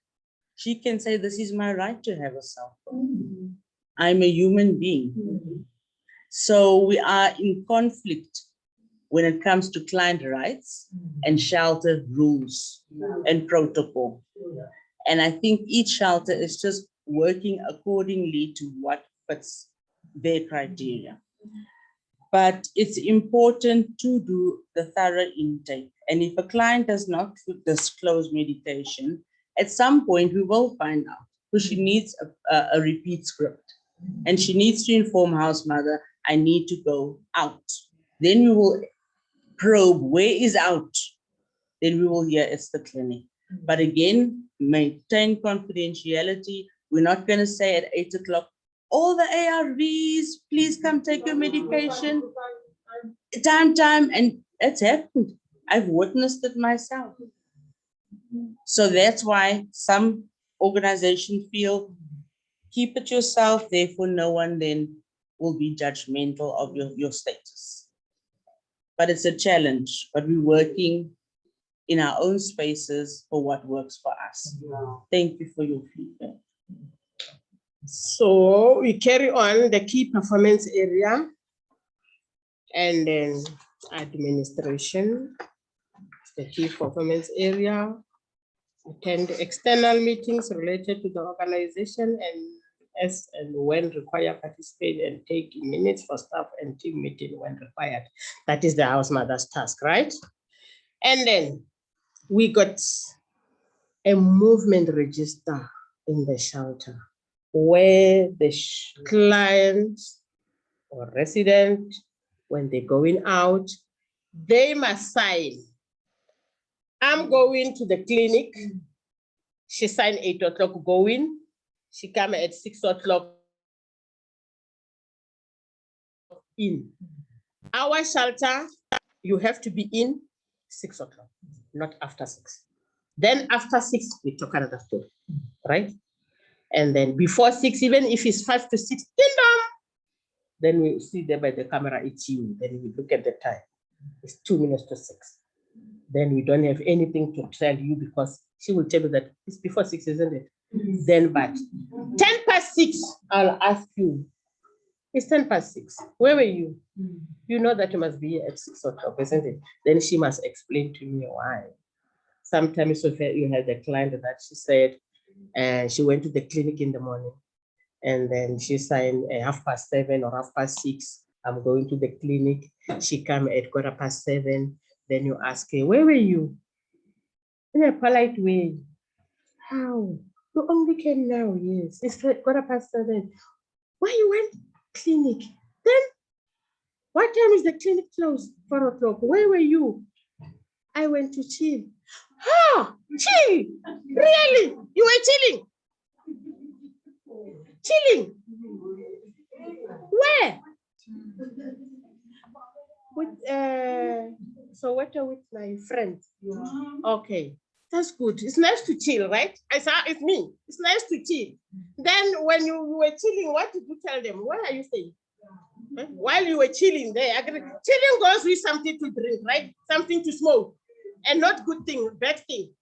she can say, this is my right to have a cell phone. I'm a human being. So we are in conflict when it comes to client rights and shelter rules and protocol. And I think each shelter is just working accordingly to what fits their criteria. But it's important to do the thorough intake. And if a client does not disclose medication, at some point we will find out, because she needs a repeat script. And she needs to inform house mother, I need to go out. Then we will probe, where is out? Then we will hear it's the clinic. But again, maintain confidentiality. We're not going to say at 8 o'clock, all the ARVs, please come take your medication. Time, and it's happened. I've witnessed it myself. So that's why some organizations feel, keep it yourself, therefore no one then will be judgmental of your status. but it's a challenge, but we're working in our own spaces for what works for us. Thank you for your feedback. So we carry on the key performance area and then administration, the key performance area, attend external meetings related to the organization and as and when required, participate and take minutes for staff and team meeting when required. That is the house mother's task, right? And then we got a movement register in the shelter where the clients or resident, when they're going out, they must sign. I'm going to the clinic. She signed 8 o'clock going. She come at 6 o'clock in. Our shelter, you have to be in 6 o'clock, not after 6. Then after 6, we talk another story, right? And then before 6, even if it's 5 to 6, ding dong, then we see there by the camera, it's you. Then we look at the time. It's 2 minutes to 6. Then we don't have anything to tell you because she will tell you that it's before 6, isn't it? Then, but 10 past 6, I'll ask you, it's 10 past 6. Where were you? You know that you must be at 6 o'clock, isn't it? Then she must explain to me why. Sometimes you had a client that she said, she went to the clinic in the morning and then she signed 7:30 or 6:30. I'm going to the clinic. She came at 7:15. Then you ask her, where were you? In a polite way. How? You only came now, yes. It's 7:15. Why you went clinic? Then what time is the clinic closed? 4 o'clock. Where were you? I went to chill. Ah, chill. Really? You were chilling? Chilling? Where? With so what are with my friend? Okay, that's good. It's nice to chill, right? It's me. It's nice to chill. Then when you were chilling, what did you tell them? Where are you staying? While you were chilling there, chilling goes with something to drink, right? Something to smoke, and not good thing, bad thing,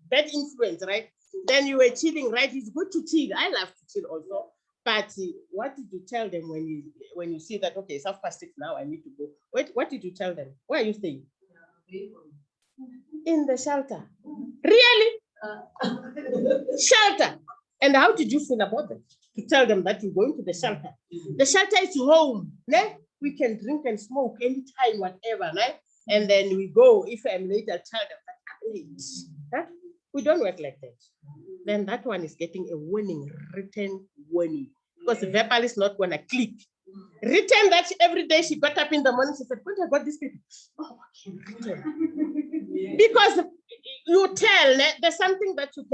bad influence, right? Then you were chilling, right? It's good to chill. I love to chill also. But what did you tell them when you see that, okay, it's 6:30 now, I need to go? What did you tell them? Where are you staying? In the shelter. Really? Shelter. And how did you feel about it? To tell them that you're going to the shelter. The shelter is home. Né? We can drink and smoke anytime, whatever. Right? And then we go. If I'm late, I'll tell them that I'm late. Huh? We don't work like that. Then that one is getting a warning, written warning. Because the verbal is not going to click. Written that every day she got up in the morning, she said, what about these people? Oh, okay, written. Because you tell, there's something that you're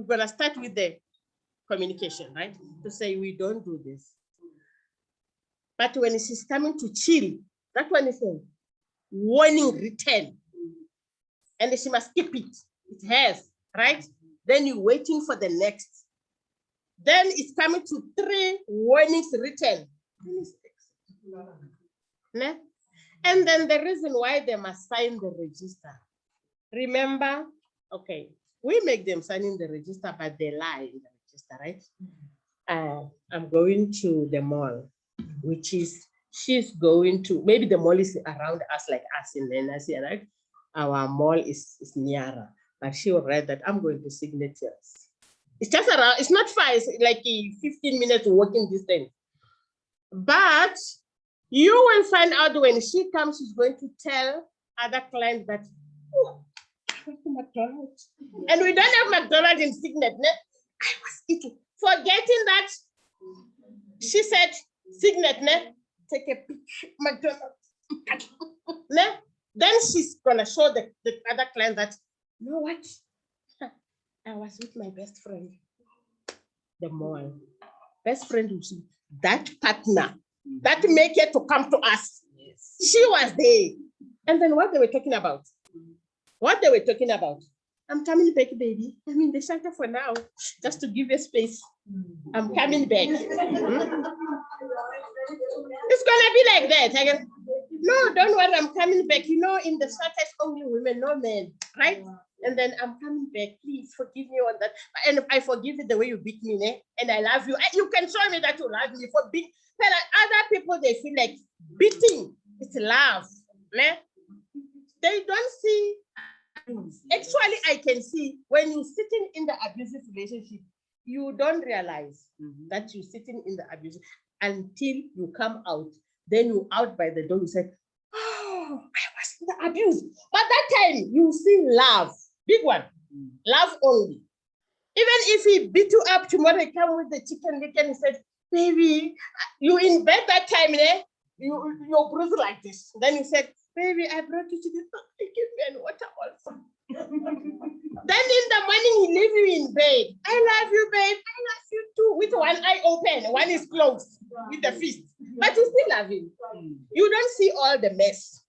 going to start with the communication, right? To say, we don't do this. But when she's coming to chill, that one is a warning written. And she must keep it. It has, right? Then you're waiting for the next. Then it's coming to 3 warnings written. And then the reason why they must sign the register. Remember, okay, we make them sign in the register, but they lie in the register, right? I'm going to the mall, which is, she's going to, maybe the mall is around us, like us in the NRC, right? Our mall is nearer, but she will write that I'm going to Signatures. It's just around, it's not far, it's like a 15 minutes walking distance. But you will find out when she comes, she's going to tell other clients that, oh, I went to McDonald's. And we don't have McDonald's in Signet. I was eating, forgetting that she said, Signet, take a picture, McDonald's. Then she's gonna show the other client that, you know what? I was with my best friend, the mall. Best friend, that partner, that make her to come to us. Yes. She was there. And then what they were talking about? What they were talking about? I'm coming back, baby. I'm in the shelter for now, just to give you space. I'm coming back. It's gonna be like that. no, don't worry, I'm coming back. You know, in the shelter, it's only women, no men, right? And then I'm coming back. Please forgive me on that. And I forgive you the way you beat me, eh? And I love you. You can show me that you love me for being. But other people, they feel like beating. It's love. Eh? They don't see. Actually, I can see when you're sitting in the abusive relationship, you don't realize that you're sitting in the abusive until you come out. Then you out by the door, you say, oh, I was in the abuse. But that time you see love, big one, love only. Even if he beat you up tomorrow, he come with the chicken licken, he said, baby, you in bed that time, eh? You're bruised like this. Then he said, baby, I brought you to the give me and water also. Then in the morning, he leave you in bed. I love you, babe. I love you too. With one eye open, one is closed with the fist. But you still love him. You don't see all the mess.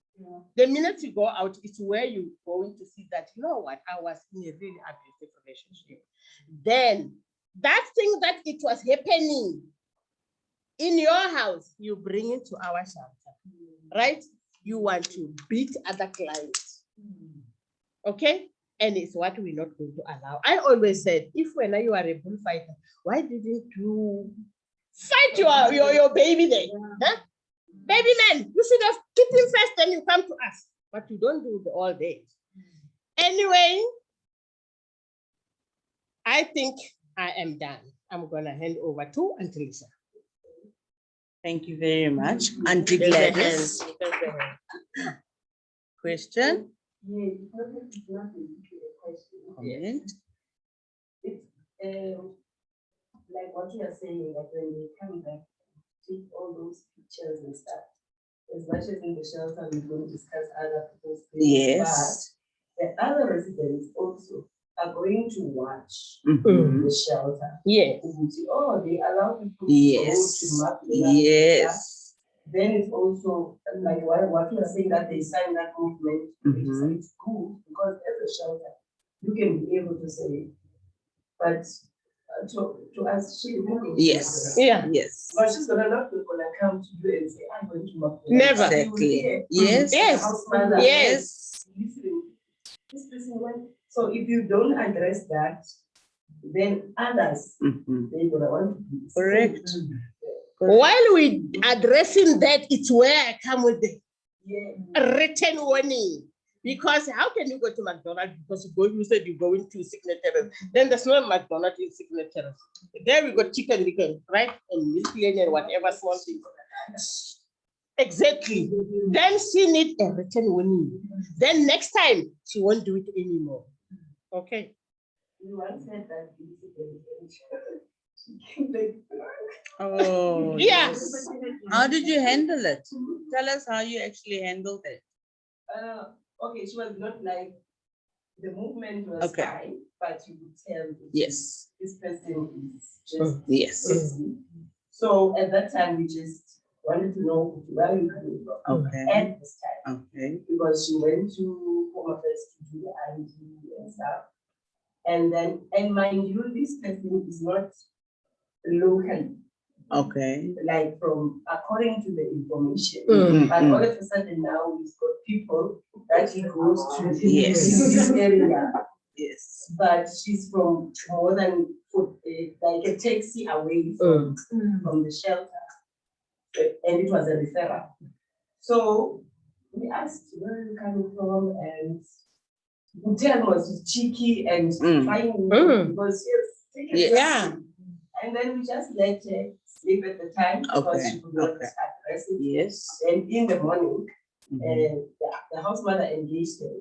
The minute you go out, it's where you're going to see that, you know what, I was in a really abusive relationship. Then that thing that it was happening in your house, you bring it to our shelter, right? You want to beat other clients, okay? And it's what we're not going to allow. I always said, if when you are a bullfighter, why didn't you fight your baby then? Huh? Baby man, you should have kicked him first, then you come to us. But you don't do all day. Anyway, I think I am done. I'm gonna hand over to Auntie Lisa. Thank you very much. Auntie Gladys. Question? Yeah, it's not a question. Comment? It's like what you are saying, like when they come back, take all those pictures and stuff. As much as in the shelter, we're going to discuss other people's things. Yes. But the other residents also are going to watch Mhm. the shelter. Yes. Oh, they allow people Yes. to go to Makula. Yes. Then it's also like what you are saying, that they sign that movement. It's good because as a shelter, you can be able to say, but to us, she Yes. Yeah. Yes. but she's gonna not gonna come to you and say, I'm going to Makula. Never. Exactly. Yes. Yes. House mother. Yes. Listening. This person went. So if you don't address that, then others, they're gonna want to be Correct. While we addressing that, it's where I come with the written warning. Because how can you go to McDonald's because you said you're going to signatories? Then there's no McDonald's in signatories. There we got chicken licken, right? And milk lane and whatever small thing. Exactly. Then she needs a written warning. Then next time she won't do it anymore. Okay. You once said that Oh, Yeah. yes. How did you handle it? Tell us how you actually handled it. Okay, she was not like the movement was Okay. fine, but you could tell Yes. this person is just Yes. crazy. So at that time, we just wanted to know where you coming from. Okay. At this time. Okay. Because she went to Home Affairs to do the ID and stuff. And then, and mind you, this person is not local, Okay. like from according to the information. Mhm. But all of a sudden now we've got people that he goes to Yes. this area. Yes. But she's from more than like a taxi away from the shelter. And it was a referral. So we asked where are you coming from, and Hotel was cheeky and trying because Yes. Yeah. and then we just let her sleep at the time because Okay. she could not Okay. address it. Yes. And in the morning, the house mother engaged her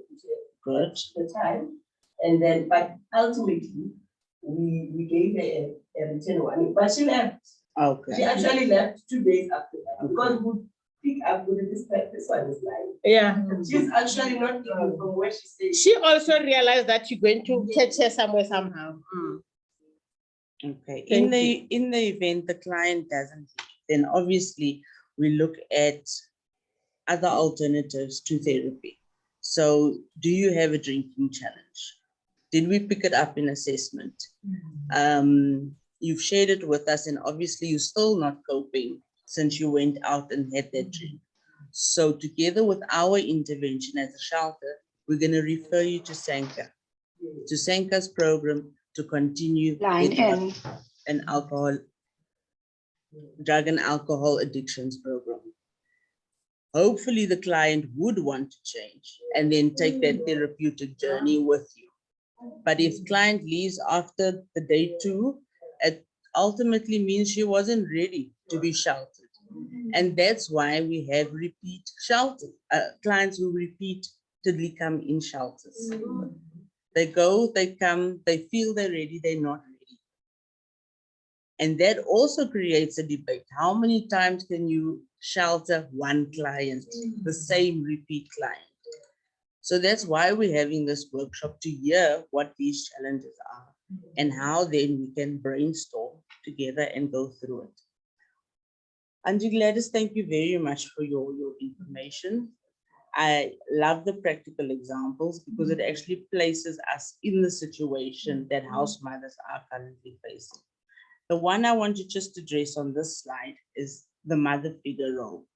Good. at the time. And then, but ultimately, we gave her a written warning. But she left. Okay. She actually left 2 days after that Okay. because we pick up with this one is lying. Yeah. She's actually not even from where she stays. She also realized that you're going to catch her somewhere somehow. Okay. Thank In the event the client doesn't, then obviously we look at other alternatives to therapy. So do you have a drinking challenge? Did we pick it up in assessment? You've shared it with us and obviously you're still not coping since you went out and had that drink. So together with our intervention as a shelter, we're going to refer you to Sanka's program to continue Line N. an drug and alcohol addictions program. Hopefully the client would want to change and then take that therapeutic journey with you. But if client leaves after the day 2, it ultimately means she wasn't ready to be sheltered. And that's why we have repeat shelter clients who repeatedly come in shelters. They go, they come, they feel they're ready, they're not ready. And that also creates a debate. How many times can you shelter one client, the same repeat client? So that's why we're having this workshop, to hear what these challenges are and how then we can brainstorm together and go through it. Auntie Gladys, thank you very much for your information. I love the practical examples because it actually places us in the situation that house mothers are currently facing. The one I want to just address on this slide is the mother figure role,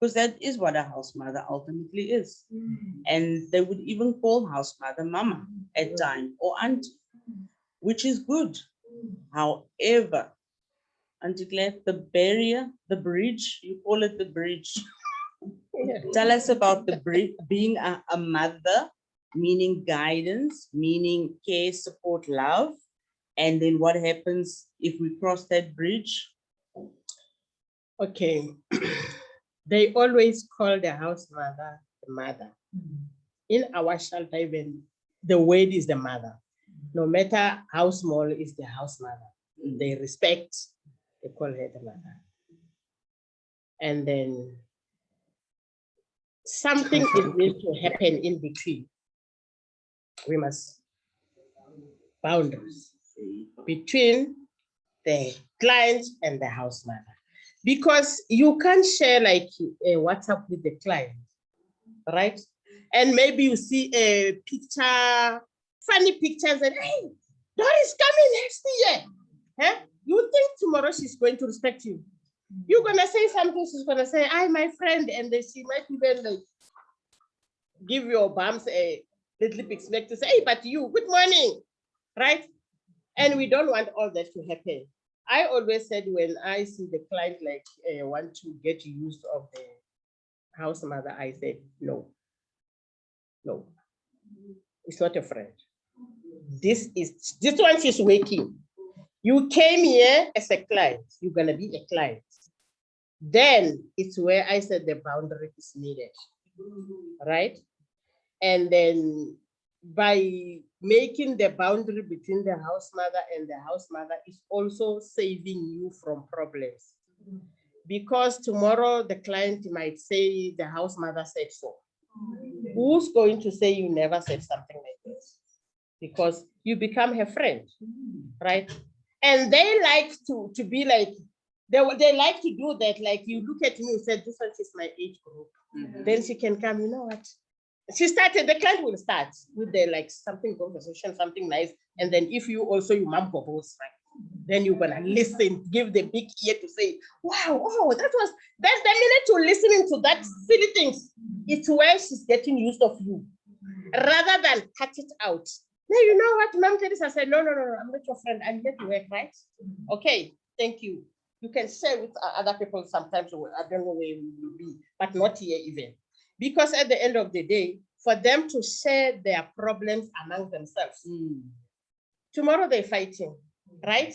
because that is what a house mother ultimately is. And they would even call house mother mama at time or auntie, which is good. However, Auntie Claire, the barrier, the bridge, you call it the bridge. Tell us about the bridge, being a mother, meaning guidance, meaning care, support, love. And then what happens if we cross that bridge? Okay. They always call the house mother the mother. In our shelter, even the word is the mother. No matter how small is the house mother, they respect, they call her the mother. And then something is need to happen in between. We must boundaries between the client and the house mother. Because you can't share like a WhatsApp with the client, right? And maybe you see a picture, funny pictures, and hey, Doris coming next year. Huh? You think tomorrow she's going to respect you. You're gonna say something, she's gonna say, "Hi, my friend," and then she might even like give your bumps a little bit smack to say, "Hey, but you, good morning," right? And we don't want all that to happen. I always said when I see the client like want to get used of the house mother, I said, no, it's not a friend. This one she's waking. You came here as a client, you're gonna be a client. Then it's where I said the boundary is needed, right? And then by making the boundary between the house mother and the house mother is also saving you from problems. Because tomorrow the client might say the house mother said so. Who's going to say you never said something like this? Because you become her friend, right? And they like to be like, they like to do that. Like you look at me and said, this one is my age group. Then she can come, you know what? She started, the client will start with the like something conversation, something nice. And then if you also, you mom propose, right? Then you're gonna listen, give the big ear to say, wow, oh, that's the minute you're listening to that silly things. It's where she's getting used of you. Rather than cut it out. No, you know what, Mom Teresa said, no, I'm not your friend, I'm here to work, right? Okay, thank you. You can share with other people sometimes, I don't know where we will be, but not here even. Because at the end of the day, for them to share their problems among themselves, tomorrow they're fighting, right?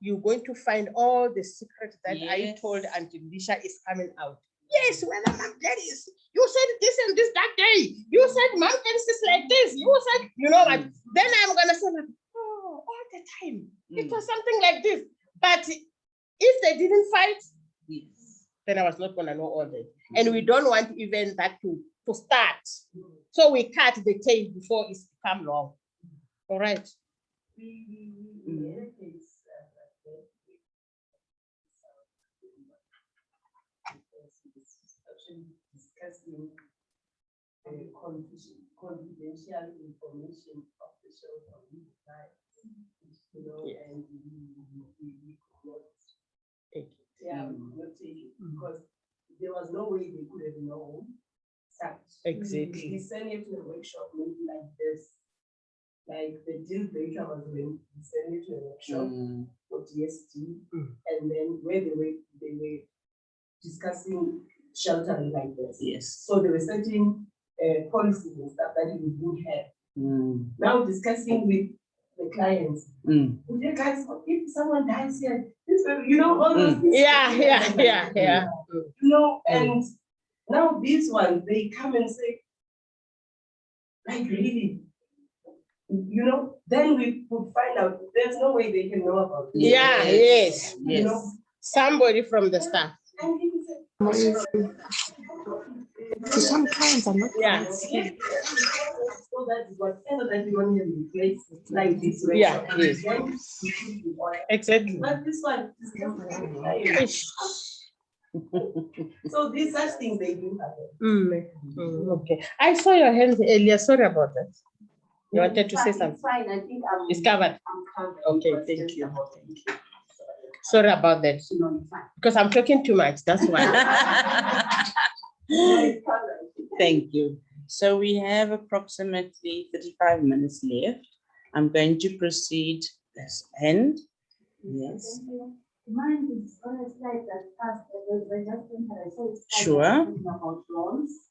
You're going to find all the secrets that I told Auntie Lisha is coming out. Yes, when Mom Dennis, you said this and this that day. You said Mom Dennis is like this. You said, you know what? Then I'm gonna say, oh, all the time. It was something like this. But if they didn't fight, then I was not gonna know all that. And we don't want even that to start. So we cut the tail before it's become long. All right. Discussing confidential information of the shelter with clients, you know, and we could not take it. Yeah, we could not take it because there was was no way they could have known such. Exactly. We sent it to a workshop maybe like this. Like the deal breaker was when we sent it to a workshop for DST, and then where they were discussing sheltering like this. Yes. So they were setting policies and stuff that we would have. Now discussing with the clients. Would you guys, if someone dies here, this will, you know, all those things. Yeah. You know, and now these ones, they come and say, like really, you know, then we could find out there's no way they can know about it. Yeah, yes. You know, Somebody from the staff. and he said, So some clients are not. Yeah. so that whatever that we want to replace, like this way. Yeah, yes. Exactly. But this one is so these such things they do happen. Okay. I saw your hands earlier. Sorry about that. You wanted to say It's something? fine, I think It's covered. I'm covered. Okay, thank you. Sorry about that. Because I'm talking too much. That's why. Thank you. So we have approximately 35 minutes left. I'm going to proceed this end. Yes. Mine is on a slide that passed the judgment that I saw. It's Sure. About loans.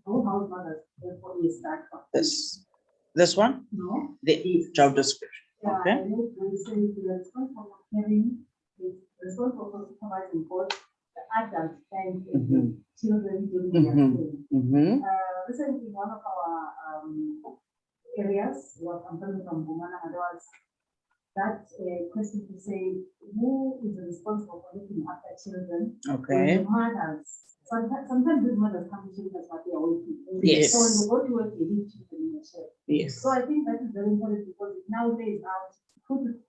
Housemothers, therefore we start from. This one? No. The job description. Okay. I know we say the responsible for caring is responsible for supervising both the adult and the children during their stay. Recently, one of our areas was I'm coming from Bumana, and there was that question to say who is responsible for looking after children? Okay. The mothers. Sometimes the mothers come to children as they are working. Yes. So when they go to work, they need children in the shelter. Yes. So I think that is very important because it now lays out, put it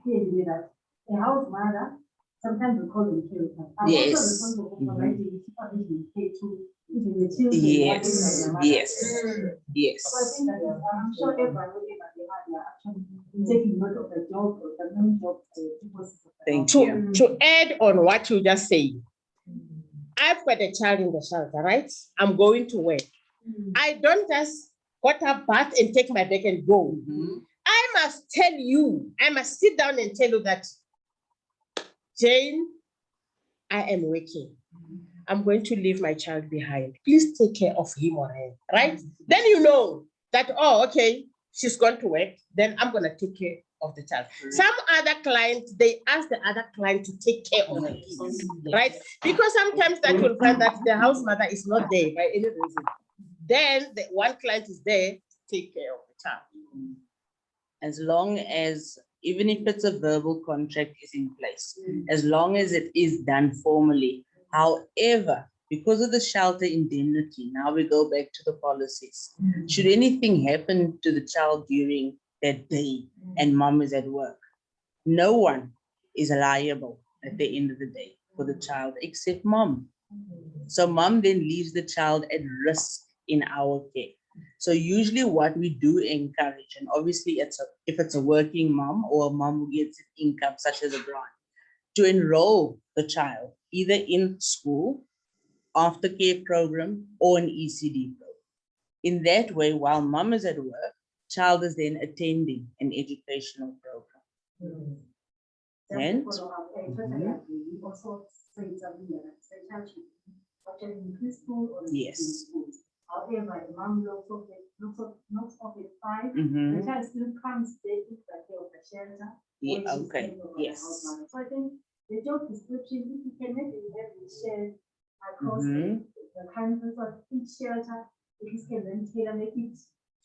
clearly that a house mother, sometimes we call them children. Yes. Also responsible for providing supervision care to even the children. Yes. Yes. Yes. So I think that is, I'm sure everyone looking at the heart, they are actually taking note of the job or the main job. Thank you. To add on what you just said, I've got a child in the shelter, right? I'm going to work. I don't just got a bath and take my bag and go. I must tell you, I must sit down and tell you that, Jane, I am working. I'm going to leave my child behind. Please take care of him or her, right? Then you know that, oh, okay, she's going to work. Then I'm going to take care of the child. Some other clients, they ask the other client to take care of the kids, right? Because sometimes that you'll find that the house mother is not there by any reason. Then the one client is there to take care of the child. As long as, even if it's a verbal contract is in place, as long as it is done formally. However, because of the shelter indemnity, now we go back to the policies. Should anything happen to the child during that day and mom is at work, no one is liable at the end of the day for the child except mom. So mom then leaves the child at risk in our care. So usually what we do encourage, and obviously if it's a working mom or a mom who gets income such as a grant, to enroll the child either in school, aftercare program, or an ECD program. In that way, while mom is at work, child is then attending an educational program. And yes. However, the mom looks off at 5. The child still comes taking the care of the shelter. Yeah, okay. Yes. So I think the job description, if you can make it have it shared across the country, so each shelter, if you can then tailor make it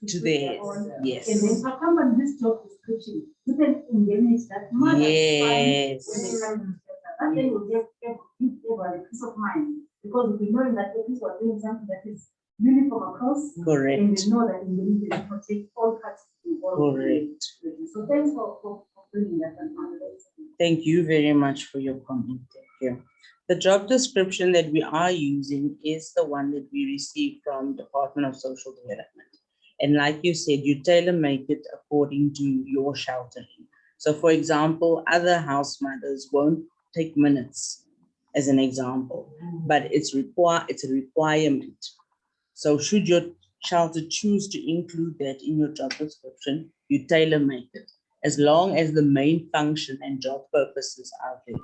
to theirs. Yes. And then come on this job description, you can indemnity that mother. Yes. When they come to the shelter, that then will give everyone a peace of mind, because we know that the people are doing something that is uniform across. Correct. And we know that indemnity will protect all parties involved. Correct. So thanks for bringing that. Thank you very much for your comment. Thank you. The job description that we are using is the one that we received from Department of Social Development. And like you said, you tailor make it according to your sheltering. So for example, other house mothers won't take minutes as an example, but it's a requirement. So should your shelter choose to include that in your job description, you tailor make it, as long as the main function and job purposes are there.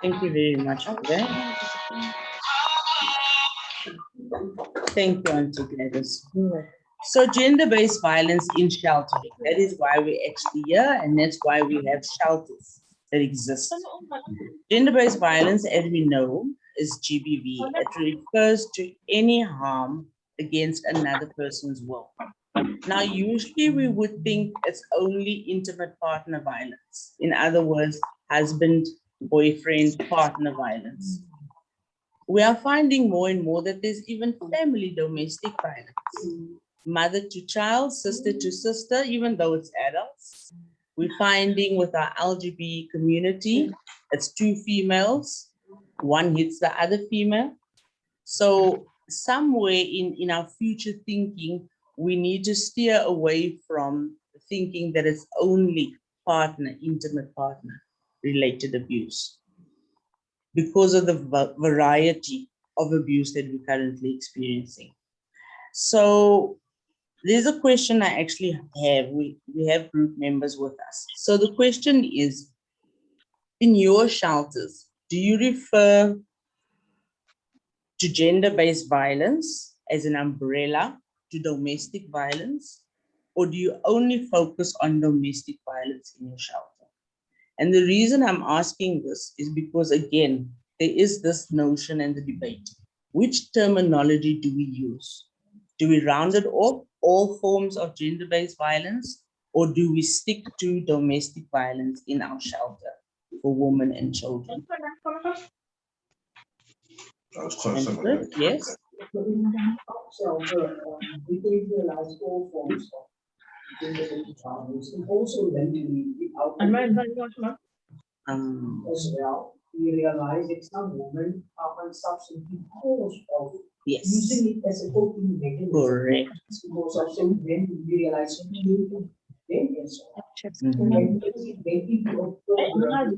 Thank you very much for that. Thank you, Auntie Gladys. So gender-based violence in sheltering, that is why we're actually here, and that's why we have shelters that exist. Gender-based violence, as we know, is GBV. It refers to any harm against another person's will. Now, usually we would think it's only intimate partner violence. In other words, husband, boyfriend, partner violence. We are finding more and more that there's even family domestic violence. Mother to child, sister to sister, even though it's adults. We're finding with our LGBT community, it's two females, one hits the other female. So somewhere in our future thinking, we need to steer away from thinking that it's only partner, intimate partner related abuse, because of the variety of abuse that we're currently experiencing. So there's a question I actually have. We have group members with us. So the question is, in your shelters, do you refer to gender-based violence as an umbrella to domestic violence, or do you only focus on domestic violence in your shelter? And the reason I'm asking this is because, again, there is this notion and the debate. Which terminology do we use? Do we round it off all forms of gender-based violence, or do we stick to domestic violence in our shelter for women and children? Yes. We can realize all forms of gender-based violence, and also then we out as well. We realize that some women are on substance because of using it as a coping mechanism. Correct. Because of some men we realize then and so on. And they into a program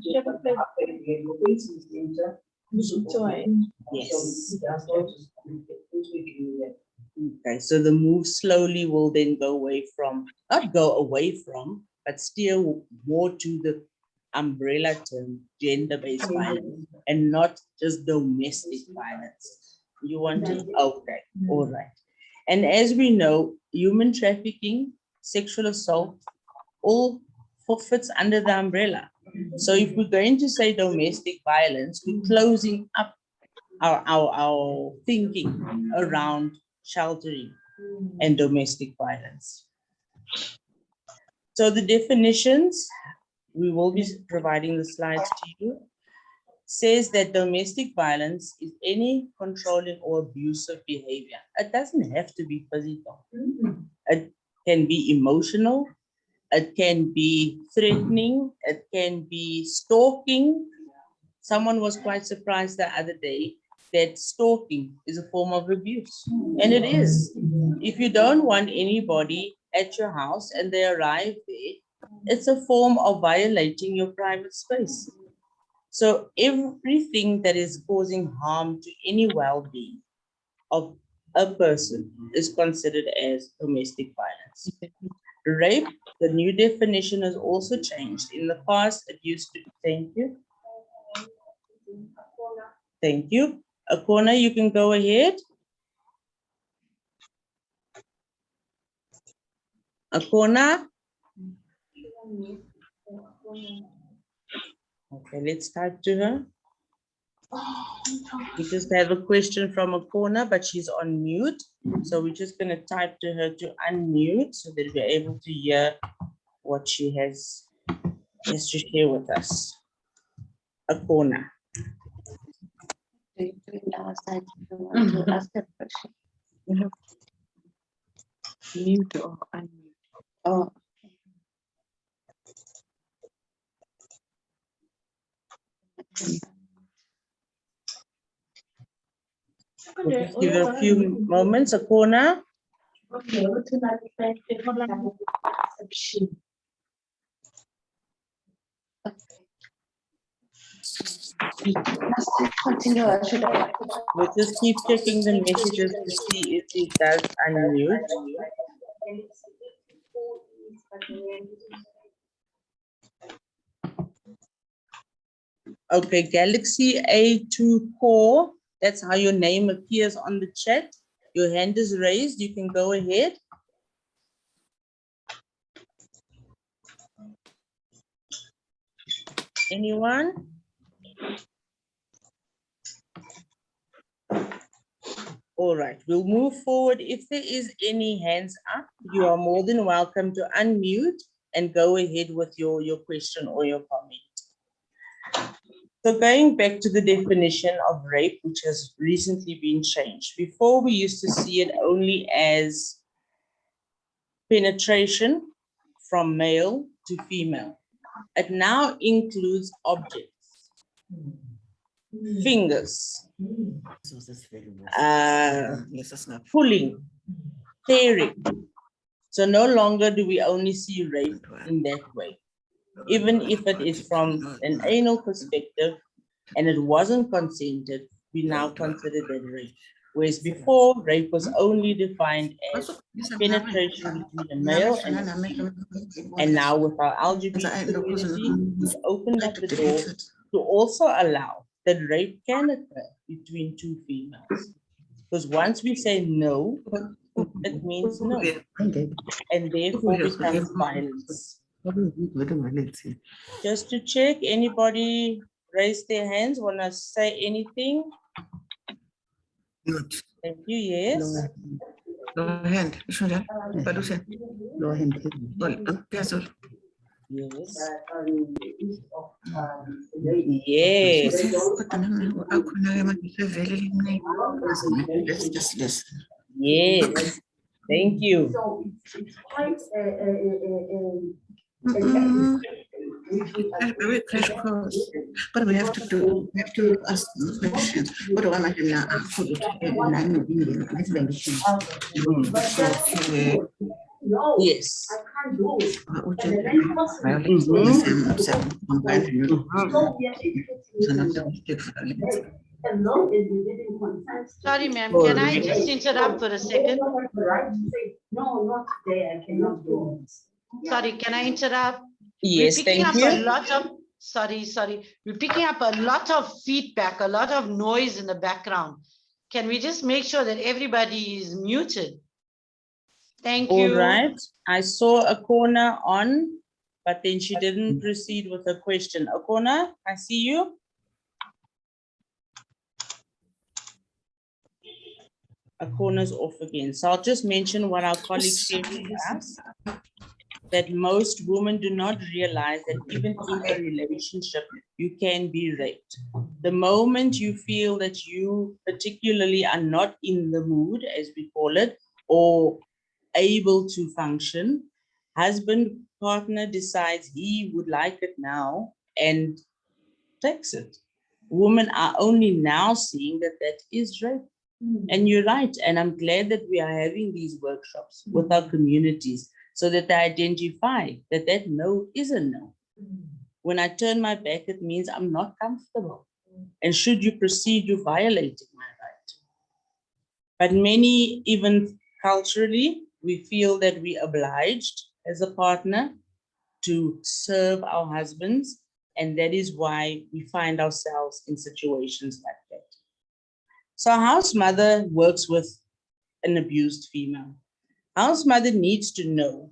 Yes. Okay, so the move slowly will then go away from, not go away from, but steer more to the umbrella term, gender-based violence, and not just domestic violence. You want to, okay, all right. And as we know, human trafficking, sexual assault, all fits under the umbrella. So if we're going to say domestic violence, we're closing up our thinking around sheltering and domestic violence. So the definitions, we will be providing the slides to you, says that domestic violence is any controlling or abusive behavior. It doesn't have to be physical. It can be emotional. It can be threatening. It can be stalking. Someone was quite surprised the other day that stalking is a form of abuse. And it is. If you don't want anybody at your house and they arrive there, it's a form of violating your private space. So everything that is causing harm to any well-being of a person is considered as domestic violence. Rape, the new definition has also changed. In the past, it used to, thank you. Thank you. Akona, you can go ahead. Akona. Okay, let's type to her. We just have a question from Akona, but she's on mute. So we're just going to type to her to unmute so that we're able to hear what she has to share with us. Akona. Mute or unmute. Oh. We'll just give her a few moments, Akona. Continue, Ashita. We'll just keep checking the messages to see if it does unmute. Okay, Galaxy A2 Core, that's how your name appears on the chat. Your hand is raised, you can go ahead. Anyone? All right, we'll move forward. If there is any hands up, you are more than welcome to unmute and go ahead with your question or your comment. So going back to the definition of rape, which has recently been changed. Before, we used to see it only as penetration from male to female. It now includes objects, fingers, pulling, tearing. So no longer do we only see rape in that way. Even if it is from an anal perspective and it wasn't consented, we now consider that rape. Whereas before, rape was only defined as penetration between a male and a female. And now with our LGBT community, we've opened up the door to also allow that rape can occur between two females. Because once we say no, it means no. And therefore becomes violence. Just to check, anybody raise their hands, want to say anything? Thank you, yes. Lower hand. Lower hand. Yes. Let's just listen. Yes. Thank you. So it's quite Very crash course. But we have to ask questions. What do I imagine now? Yes. I can't do it. As long as you didn't consent. Sorry, ma'am, can I just interrupt for a second? Right to say, no, not today, I cannot do it. Sorry, can I interrupt? Yes, We're picking thank up you. a lot of, sorry. We're picking up a lot of feedback, a lot of noise in the background. Can we just make sure that everybody is muted? Thank you. All right. I saw Akona on, but then she didn't proceed with her question. Akona, I see you. Akona's off again. So I'll just mention what our colleagues shared with us, that most women do not realize that even in a relationship, you can be raped. The moment you feel that you particularly are not in the mood, as we call it, or able to function, husband, partner decides he would like it now and takes it. Women are only now seeing that that is rape. And you're right. And I'm glad that we are having these workshops with our communities so that they identify that that no is a no. When I turn my back, it means I'm not comfortable. And should you proceed, you're violating my right. But many, even culturally, we feel that we're obliged as a partner to serve our husbands. And that is why we find ourselves in situations like that. So a house mother works with an abused female. House mother needs to know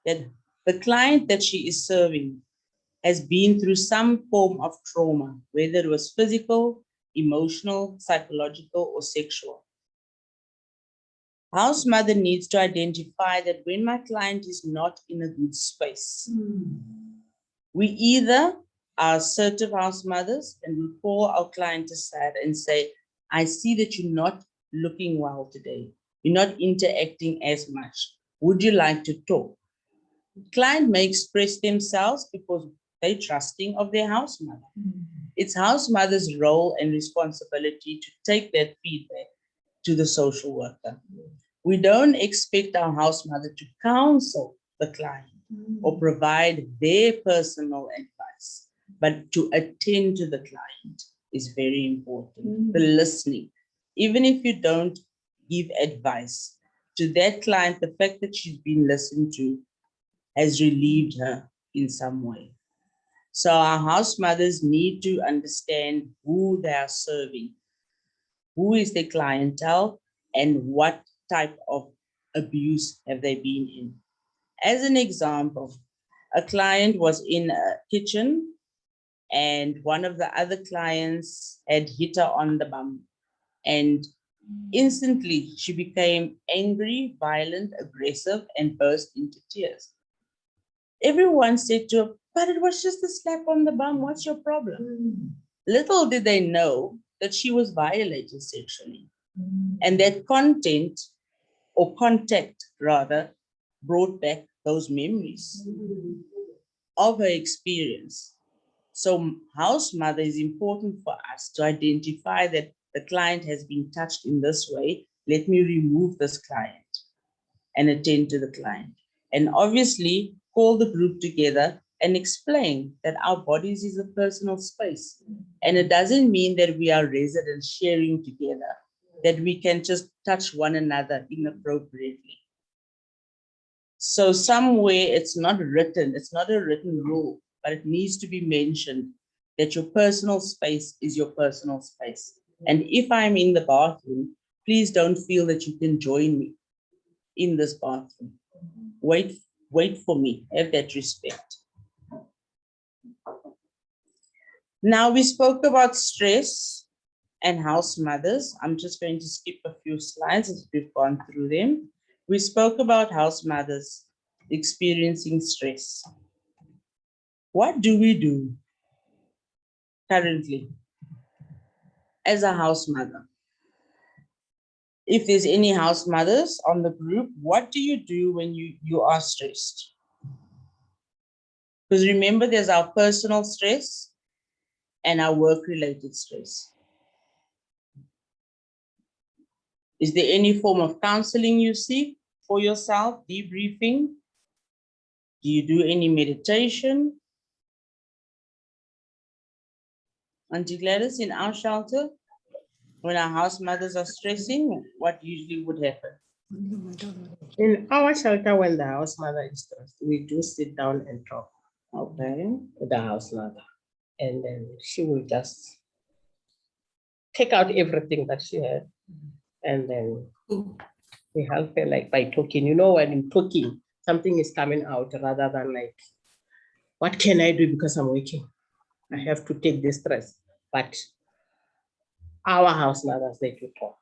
that the client that she is serving has been through some form of trauma, whether it was physical, emotional, psychological, or sexual. House mother needs to identify that when my client is not in a good space, we either are assertive house mothers and we call our client aside and say, I see that you're not looking well today. You're not interacting as much. Would you like to talk? Client may express themselves because they're trusting of their house mother. It's house mother's role and responsibility to take that feedback to the social worker. We don't expect our house mother to counsel the client or provide their personal advice, but to attend to the client is very important. The listening. Even if you don't give advice to that client, the fact that she's been listened to has relieved her in some way. So our house mothers need to understand who they are serving, who is their clientele, and what type of abuse have they been in. As an example, a client was in a kitchen and one of the other clients had hit her on the bum. And instantly she became angry, violent, aggressive, and burst into tears. Everyone said to her, but it was just a slap on the bum. What's your problem? Little did they know that she was violated sexually. And that content, or contact rather, brought back those memories of her experience. So house mother is important for us to identify that the client has been touched in this way. Let me remove this client and attend to the client. And obviously call the group together and explain that our bodies is a personal space. And it doesn't mean that we are residents sharing together, that we can just touch one another inappropriately. So somewhere it's not written, it's not a written rule, but it needs to be mentioned that your personal space is your personal space. And if I'm in the bathroom, please don't feel that you can join me in this bathroom. Wait for me, have that respect. Now we spoke about stress and house mothers. I'm just going to skip a few slides as we've gone through them. We spoke about house mothers experiencing stress. What do we do currently as a house mother? If there's any house mothers on the group, what do you do when you are stressed? Because remember, there's our personal stress and our work-related stress. Is there any form of counseling you seek for yourself, debriefing? Do you do any meditation? Auntie Gladys, in our shelter, when our house mothers are stressing, what usually would happen? In our shelter, when the house mother is stressed, we do sit down and talk. Okay. With the house mother. And then she will just take out everything that she had. And then we help her like by talking. You know, when in talking, something is coming out rather than like, what can I do because I'm working? I have to take this stress. But our house mothers, they do talk.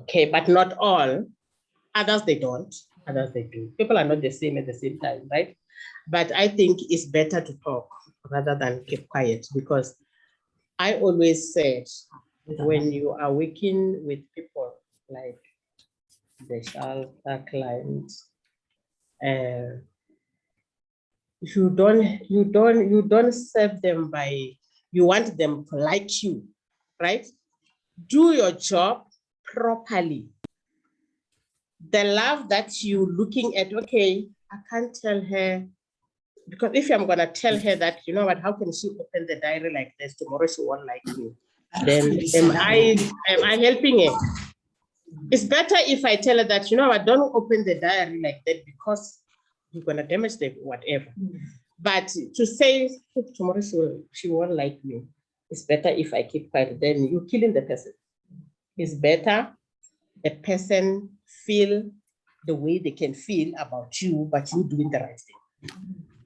Okay, but not all. Others, they don't. Others, they do. People are not the same at the same time, right? But I think it's better to talk rather than keep quiet, because I always said, when you are working with people like the shelter clients, you don't serve them by, you want them to like you, right? Do your job properly. The love that you're looking at, okay, I can't tell her, because if I'm gonna tell her that, you know what, how can she open the diary like this, tomorrow she won't like me, then am I helping her? It's better if I tell her that, you know what, don't open the diary like that because you're gonna damage the whatever. But to say tomorrow she won't like me, it's better if I keep quiet. Then you're killing the person. It's better a person feel the way they can feel about you, but you doing the right thing,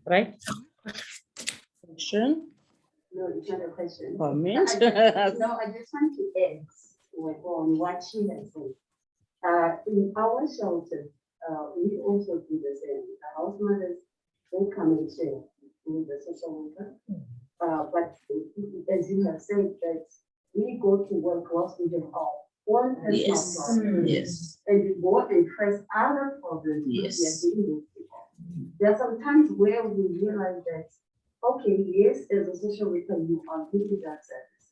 right? Question? No, it's not a question. Comment? No, I just want to add on what she has said. In our shelter, we also do the same. The house mothers, they come and share with the social worker. But as you have said, that we go to work whilst we have our own personal problems. Yes. And we go and press other problems. Yes. We are dealing with people. There are some times where we realize that, okay, yes, as a social worker, you are giving that service,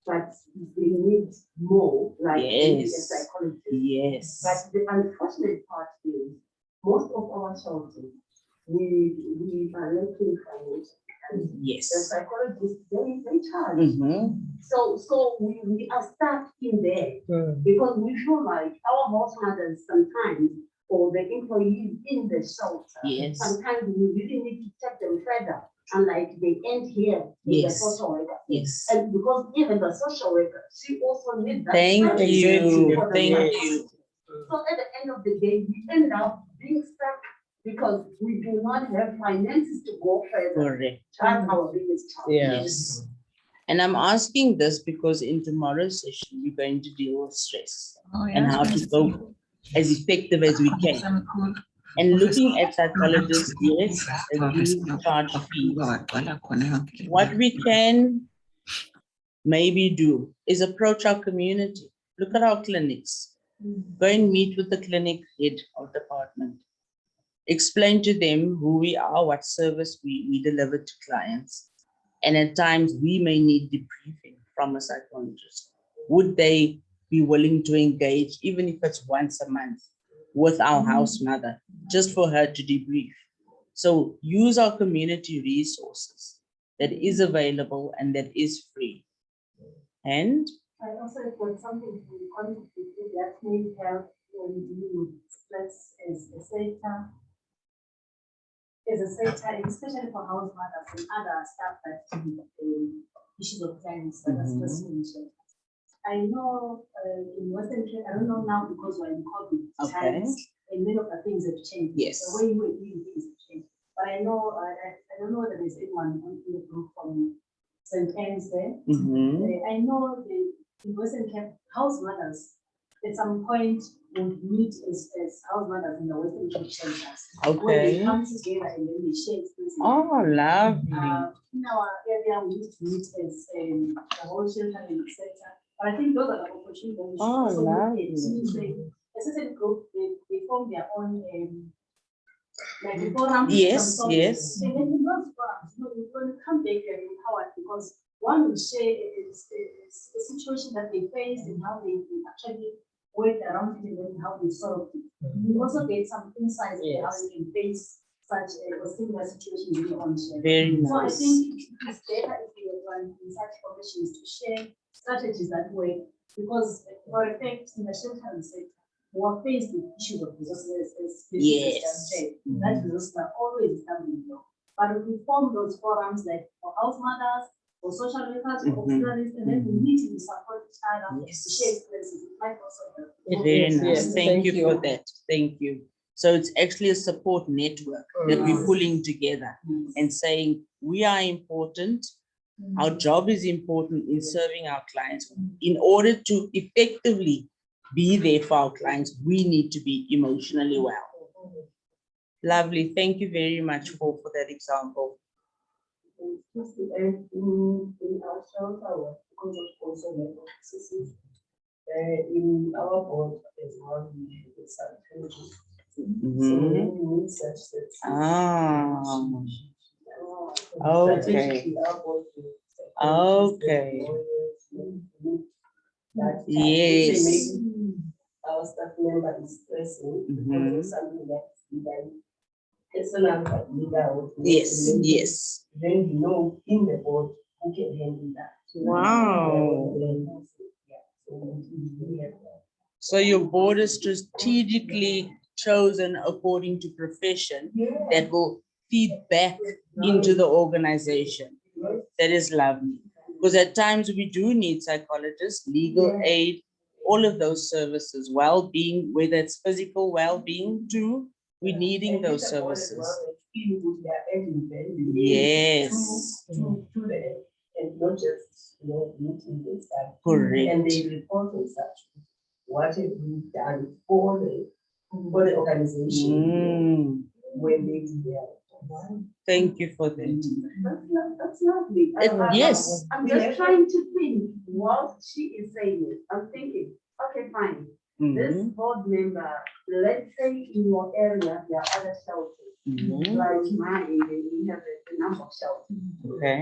but they need more, like maybe a psychologist. Yes. But the unfortunate part is, most of our shelters, we are looking for it. And yes. the psychologists, they charge. So we are stuck in there because we feel like our house mothers sometimes, or the employees in the shelter, Yes. sometimes we really need to take them further. And like they end here with the Yes. social worker. Yes. And because even the social worker, she also needs that. Thank service you. for the Thank life. you. So at the end of the day, we end up being stuck because we do not have finances to go further. Correct. That's our biggest challenge. Yes. And I'm asking this because in tomorrow's session, we're going to deal with stress and how to go as effective as we can. And looking at psychologists, yes, they do charge fees. What we can maybe do is approach our community. Look at our clinics. Go and meet with the clinic head of department. Explain to them who we are, what service we deliver to clients. And at times we may need debriefing from a psychologist. Would they be willing to engage, even if it's once a month, with our house mother, just for her to debrief? So use our community resources that is available and that is free. And I also got something to contribute to that may help when you stress as a sector, especially for house mothers and other staff that issues of violence that are stressful in shelters. I know in Western Cape, I don't know now because we're in COVID times, and many of the things have changed. Yes. The way we're doing things have changed. But I know, I don't know that there's anyone in the group from St. Anne's there. I know the in Western Cape house mothers at some point would meet as house mothers in the Western Cape shelters. Where they come together and then they share experiences. oh, lovely. In our area, we used to meet as the whole shelter and etc. But I think those are the opportunities that we should also look at. A certain group, they form their own like a forum. Yes, yes. And then in those forums, we're going to come back and empowered because one will share a situation that they faced and how they actually worked around it and how they solved it. We also get some insights on how you can face such a similar situation in your own share. Very nice. So I think it's better if you run in such conditions to share strategies that work because for a fact in the sheltering sector, we are faced with issues of resources as yes. That resources are always coming low. But if we form those forums like for house mothers, for social workers, for auxiliaries, and then we meet and support each other to share experiences, it might also help. Very nice. Thank you for that. Thank you. So it's actually a support network that we're pulling together and saying we are important. Our job is important in serving our clients. In order to effectively be there for our clients, we need to be emotionally well. Lovely. Thank you very much for that example. In our shelter, because of also the processes, in our board as well, we have psychology. So when we need such okay. Okay. Yes. Our staff member is stressing because of something that's done. Personal but legal. Yes, yes. Then you know in the board who can handle that. Wow. So your board is strategically chosen according to profession that will feed back into the organization. That is lovely. Because at times we do need psychologists, legal aid, all of those services, well-being, whether it's physical well-being too, we're needing those services. Yes. And not just, meeting and stuff. Correct. And they report on such. What have we done for the organization when they do their job? Thank you for that. That's lovely. Yes. I'm just trying to think while she is saying it. I'm thinking, okay, fine. This board member, let's say in your area, there are other shelters. Like mine, we have a number of shelters. Okay.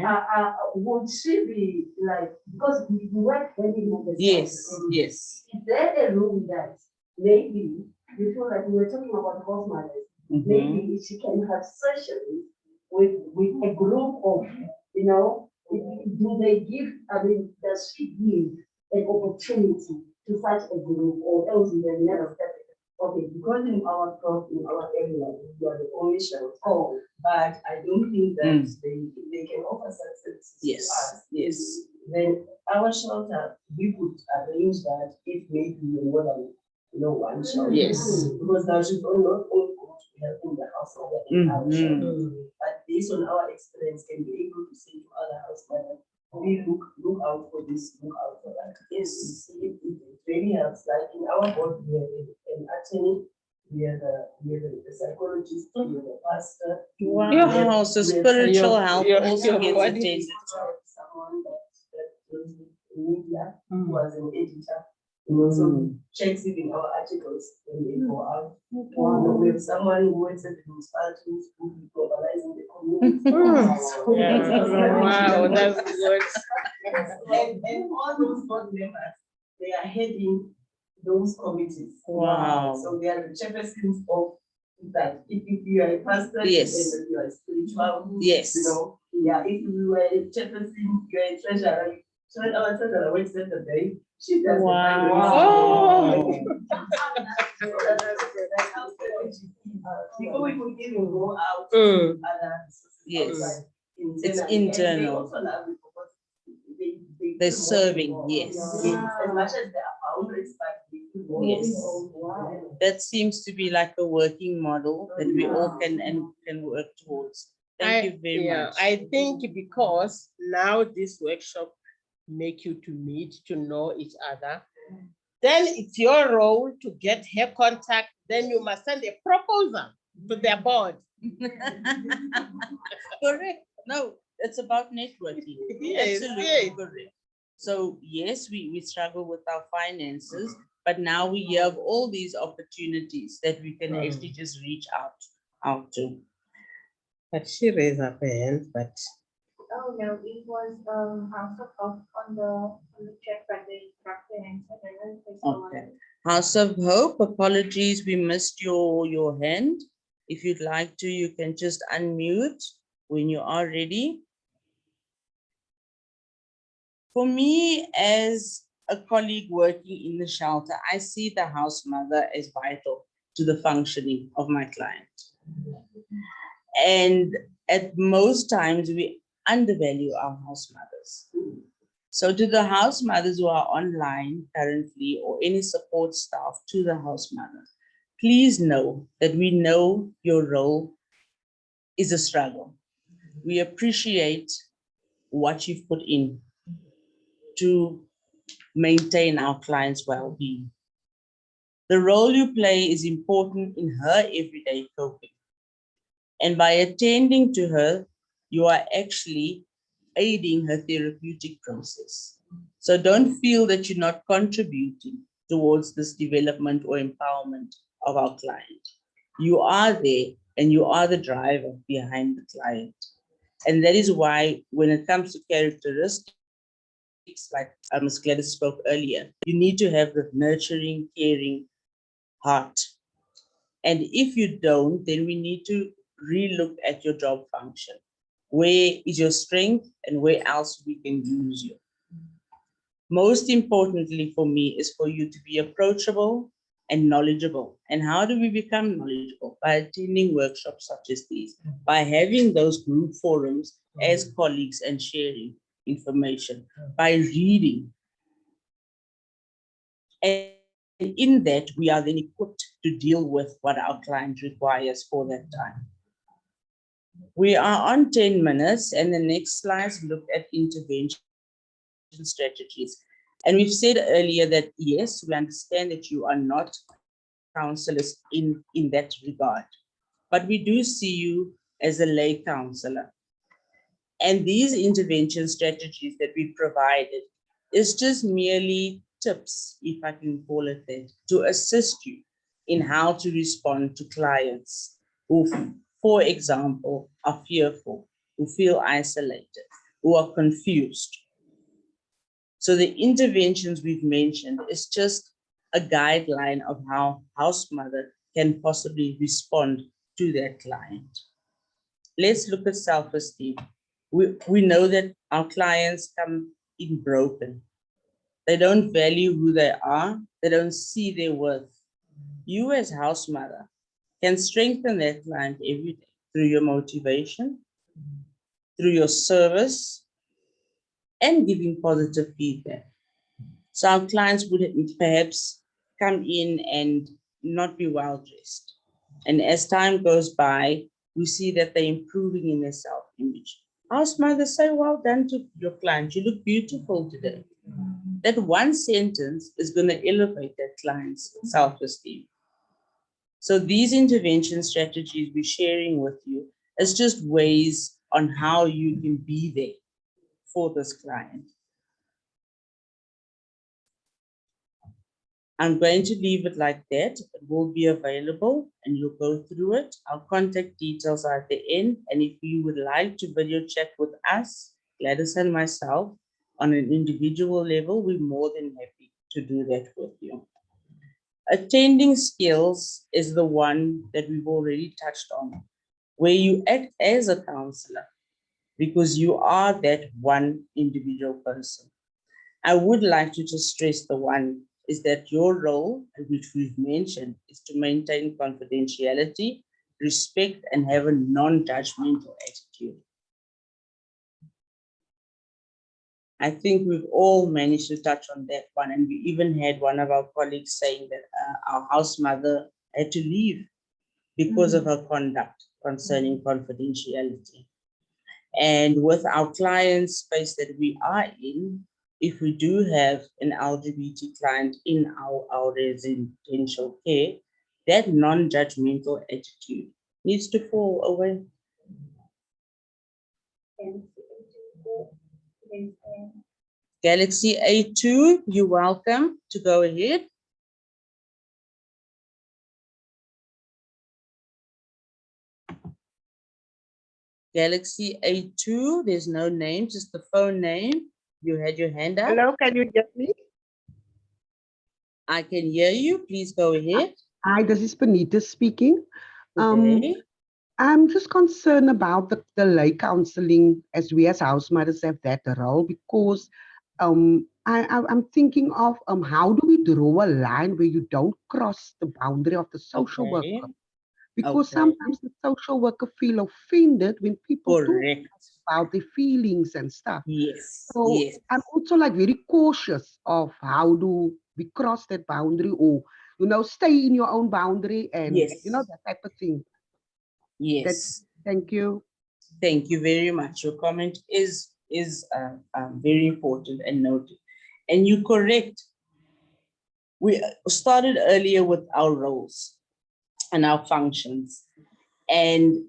Would she be like, because we work very much. Yes, yes. Is there a room that maybe you feel like we were talking about house mothers? Maybe she can have sessions with a group of, do they give, I mean, does she give an opportunity to such a group, or else we will never step it? Okay, because in our area, we are the only shelter, but I don't think that they can offer such services to us. Yes. Then our shelter, we could arrange that if maybe we more than one shelter. Yes. Because now she's not only going to help in the house or in our shelter, but based on our experience, can be able to say to other house members, we look out for this, look out for that. Yes, see if it really helps. Like in our board, we have an attorney, we have a psychologist, we have a pastor. Wow, so spiritual help also gets body. attended. Someone that deals with media, who was an editor, so checks even our articles when they go out. We have someone who works at the municipalities who is globalizing the community. Wow, that's good. And all those board members, they are heading those committees. Wow. So they are the chairpersons of that. If you are a pastor, Yes. and you are spiritual, Yes. if you are a chairperson, you are a treasurer. So our treasurer works at the day. She does Wow. before we could even go out to other Yes. it's internal. They're serving, yes. As much as there are boundaries, but Yes. That seems to be like a working model that we all can work towards. Thank you very much. I think because now this workshop make you to meet, to know each other, then it's your role to get her contact. Then you must send a proposal to their board. Correct. No, it's about networking. Yes, Absolutely yes. correct. So yes, we struggle with our finances, but now we have all these opportunities that we can actually just reach out to. But she raised her hand, but Oh no, it was House of Hope on the chat, but the instructor answered. I don't think so. Okay. House of Hope, apologies, we missed your hand. If you'd like to, you can just unmute when you are ready. For me, as a colleague working in the shelter, I see the house mother as vital to the functioning of my client. And at most times, we undervalue our house mothers. So to the house mothers who are online currently, or any support staff to the house mother, please know that we know your role is a struggle. We appreciate what you've put in to maintain our clients' well-being. The role you play is important in her everyday coping. And by attending to her, you are actually aiding her therapeutic process. So don't feel that you're not contributing towards this development or empowerment of our client. You are there and you are the driver behind the client. And that is why when it comes to characteristics, like Ms. Gladys spoke earlier, you need to have the nurturing, caring heart. And if you don't, then we need to relook at your job function. Where is your strength and where else we can use you? Most importantly for me is for you to be approachable and knowledgeable. And how do we become knowledgeable? By attending workshops such as these, by having those group forums as colleagues and sharing information, by reading. And in that, we are then equipped to deal with what our client requires for that time. We are on 10 minutes, and the next slides look at intervention strategies. And we've said earlier that, yes, we understand that you are not counselors in that regard, but we do see you as a lay counselor. And these intervention strategies that we provided is just merely tips, if I can call it that, to assist you in how to respond to clients who, for example, are fearful, who feel isolated, who are confused. So the interventions we've mentioned is just a guideline of how house mother can possibly respond to their client. Let's look at self-esteem. We know that our clients come in broken. They don't value who they are. They don't see their worth. You as house mother can strengthen that client every day through your motivation, through your service, and giving positive feedback. So our clients would perhaps come in and not be well dressed. And as time goes by, we see that they're improving in their self-image. House mothers say, well done to your client. You look beautiful today. That one sentence is going to elevate that client's self-esteem. So these intervention strategies we're sharing with you is just ways on how you can be there for this client. I'm going to leave it like that. It will be available and you'll go through it. Our contact details are at the end. And if you would like to video chat with us, Gladys and myself, on an individual level, we're more than happy to do that with you. Attending skills is the one that we've already touched on, where you act as a counselor because you are that one individual person. I would like to just stress the one is that your role, which we've mentioned, is to maintain confidentiality, respect, and have a non-judgmental attitude. I think we've all managed to touch on that one. And we even had one of our colleagues saying that our house mother had to leave because of her conduct concerning confidentiality. And with our client space that we are in, if we do have an LGBT client in our residential care, that non-judgmental attitude needs to fall away. Galaxy A2, you're welcome to go ahead. Galaxy A2, there's no name, just the phone name. You had your hand up. Hello, can you hear me? I can hear you. Please go ahead. Hi, this is Benita speaking. I'm just concerned about the lay counseling as we as house mothers have that role, because I'm thinking of how do we draw a line where you don't cross the boundary of the social worker? Because sometimes the social worker feel offended when people talk about their feelings and stuff. Yes. So I'm also like very cautious of how do we cross that boundary, or stay in your own boundary and that type of thing. Yes. Thank you. Thank you very much. Your comment is very important and noted. And you're correct. We started earlier with our roles and our functions. And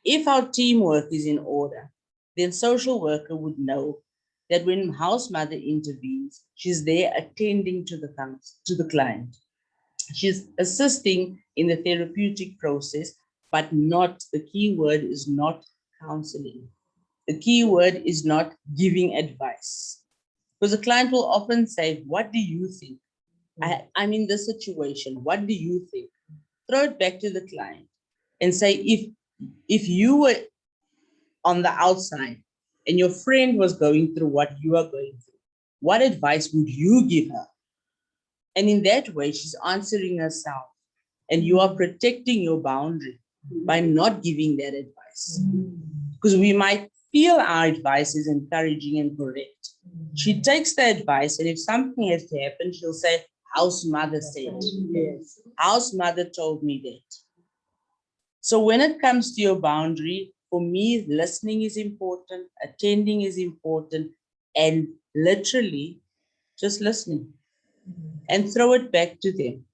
if our teamwork is in order, then social worker would know that when house mother intervenes, she's there attending to the client. She's assisting in the therapeutic process, but not, the key word is not counseling. The key word is not giving advice. Because the client will often say, what do you think? I'm in this situation. What do you think? Throw it back to the client and say, if you were on the outside and your friend was going through what you are going through, what advice would you give her? And in that way, she's answering herself, and you are protecting your boundary by not giving that advice. Because we might feel our advice is encouraging and correct. She takes the advice, and if something has to happen, she'll say, house mother said, yes. House mother told me that. So when it comes to your boundary, for me, listening is important, attending is important, and literally just listening and throw it back to them.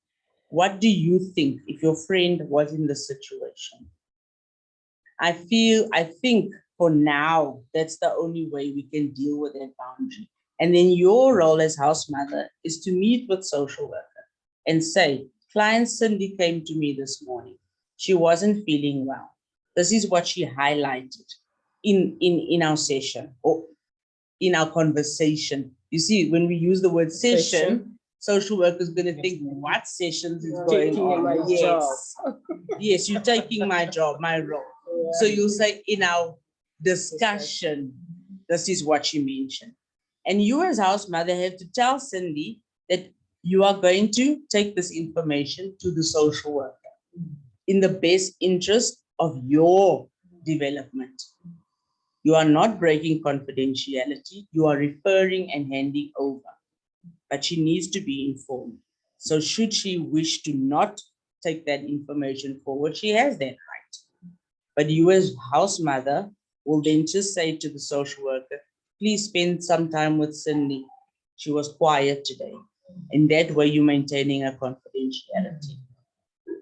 What do you think if your friend was in this situation? I think for now, that's the only way we can deal with that boundary. And then your role as house mother is to meet with social worker and say, client Cindy came to me this morning. She wasn't feeling well. This is what she highlighted in our session or in our conversation. You see, when we use the word session, social worker is going to think, what sessions is going on? Yes. Yes, you're taking my job, my role. So you'll say in our discussion. This is what she mentioned. And you as house mother have to tell Cindy that you are going to take this information to the social worker in the best interest of your development. You are not breaking confidentiality. You are referring and handing over, but she needs to be informed. So should she wish to not take that information forward, she has that right. But you as house mother will then just say to the social worker, please spend some time with Cindy. She was quiet today. In that way, you're maintaining a confidentiality.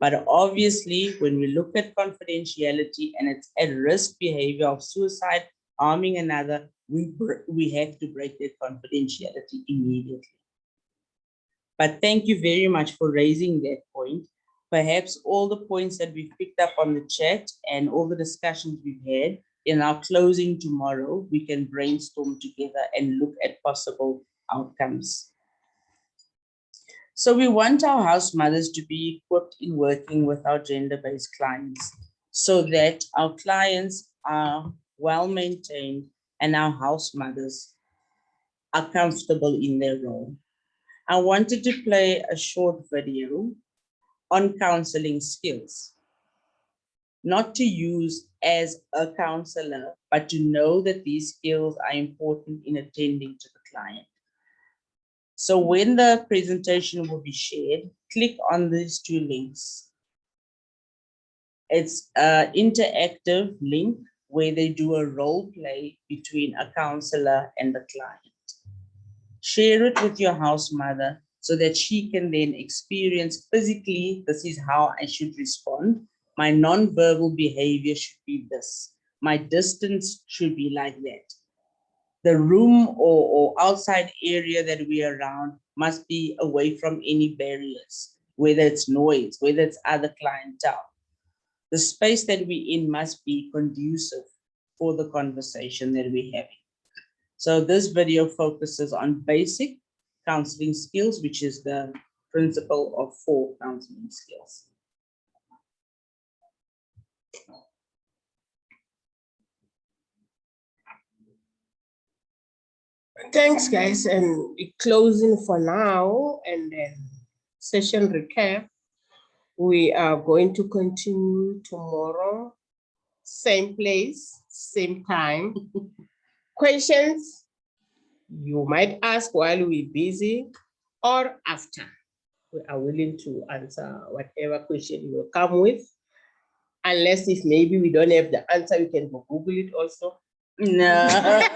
But obviously, when we look at confidentiality and it's at risk behavior of suicide, harming another, we have to break that confidentiality immediately. But thank you very much for raising that point. Perhaps all the points that we've picked up on the chat and all the discussions we've had in our closing tomorrow, we can brainstorm together and look at possible outcomes. So we want our house mothers to be equipped in working with our gender-based clients so that our clients are well maintained and our house mothers are comfortable in their role. I wanted to play a short video on counseling skills, not to use as a counselor, but to know that these skills are important in attending to the client. So when the presentation will be shared, click on these two links. It's an interactive link where they do a role play between a counselor and the client. Share it with your house mother so that she can then experience physically, this is how I should respond. My nonverbal behavior should be this. My distance should be like that. The room or outside area that we are around must be away from any barriers, whether it's noise, whether it's other clientele. The space that we're in must be conducive for the conversation that we're having. So this video focuses on basic counseling skills, which is the principle of 4 counseling skills. Thanks, guys. And closing for now, and then session recap. We are going to continue tomorrow, same place, same time. Questions you might ask while we're busy or after. We are willing to answer whatever question you will come with. Unless if maybe we don't have the answer, we can Google it also. No.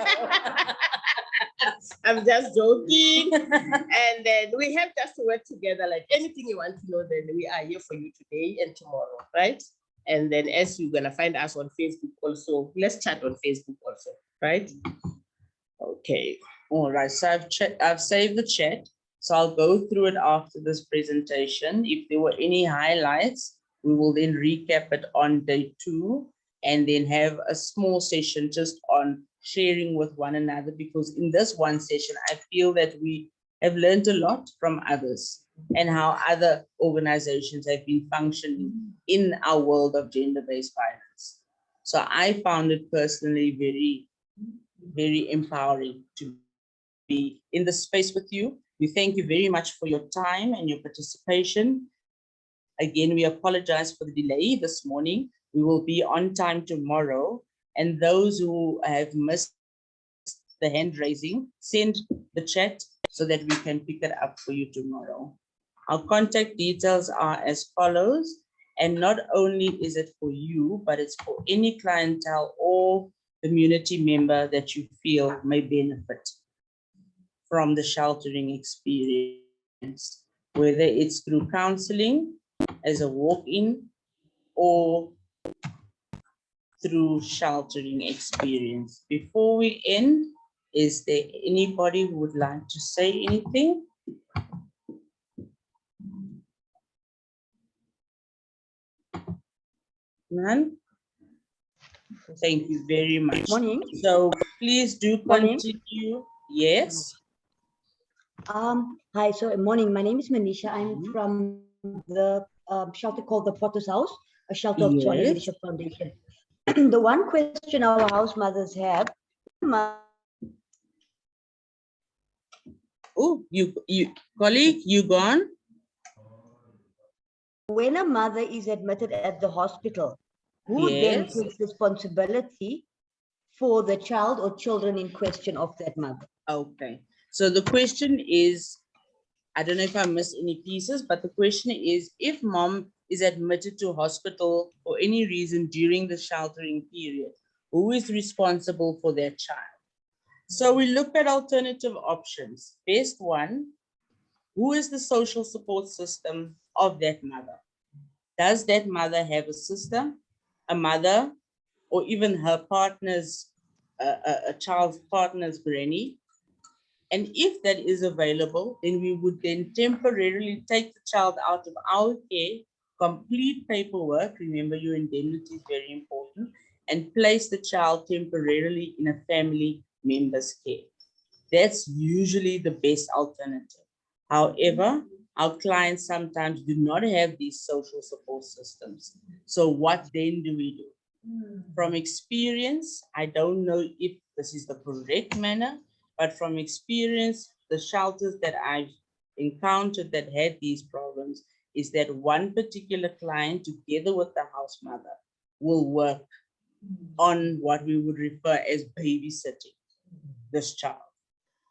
I'm just joking. And then we have just to work together. Like anything you want to know, then we are here for you today and tomorrow, right? And then as you're gonna find us on Facebook also, let's chat on Facebook also, right? Okay. All right, so I've saved the chat. So I'll go through it after this presentation. If there were any highlights, we will then recap it on day 2 and then have a small session just on sharing with one another, because in this one session, I feel that we have learned a lot from others and how other organizations have been functioning in our world of gender-based violence. So I found it personally very, very empowering to be in the space with you. We thank you very much for your time and your participation. Again, we apologize for the delay this morning. We will be on time tomorrow. And those who have missed the hand raising, send the chat so that we can pick it up for you tomorrow. Our contact details are as follows. And not only is it for you, but it's for any clientele or community member that you feel may benefit from the sheltering experience, whether it's through counseling as a walk-in or through sheltering experience. Before we end, is there anybody who would like to say anything? None? Thank you very much. Morning. So please do continue. Yes. Hi, so morning. My name is Manisha. I'm from the shelter called the Potter's House, a shelter of Joy Yes. Leadership Foundation. the one question our house mothers have, Oh, colleague, you gone? when a mother is admitted at the hospital, who then Yes. takes responsibility for the child or children in question of that mother? Okay. So the question is, I don't know if I missed any pieces, but the question is, if mom is admitted to hospital for any reason during the sheltering period, who is responsible for their child? So we looked at alternative options. Best one, who is the social support system of that mother? Does that mother have a sister, a mother, or even her partner's, a child's partner's granny? And if that is available, then we would then temporarily take the child out of our care, complete paperwork, remember your indemnity is very important, and place the child temporarily in a family member's care. That's usually the best alternative. However, our clients sometimes do not have these social support systems. So what then do we do? From experience, I don't know if this is the correct manner, but from experience, the shelters that I've encountered that had these problems is that one particular client together with the house mother will work on what we would refer as babysitting this child.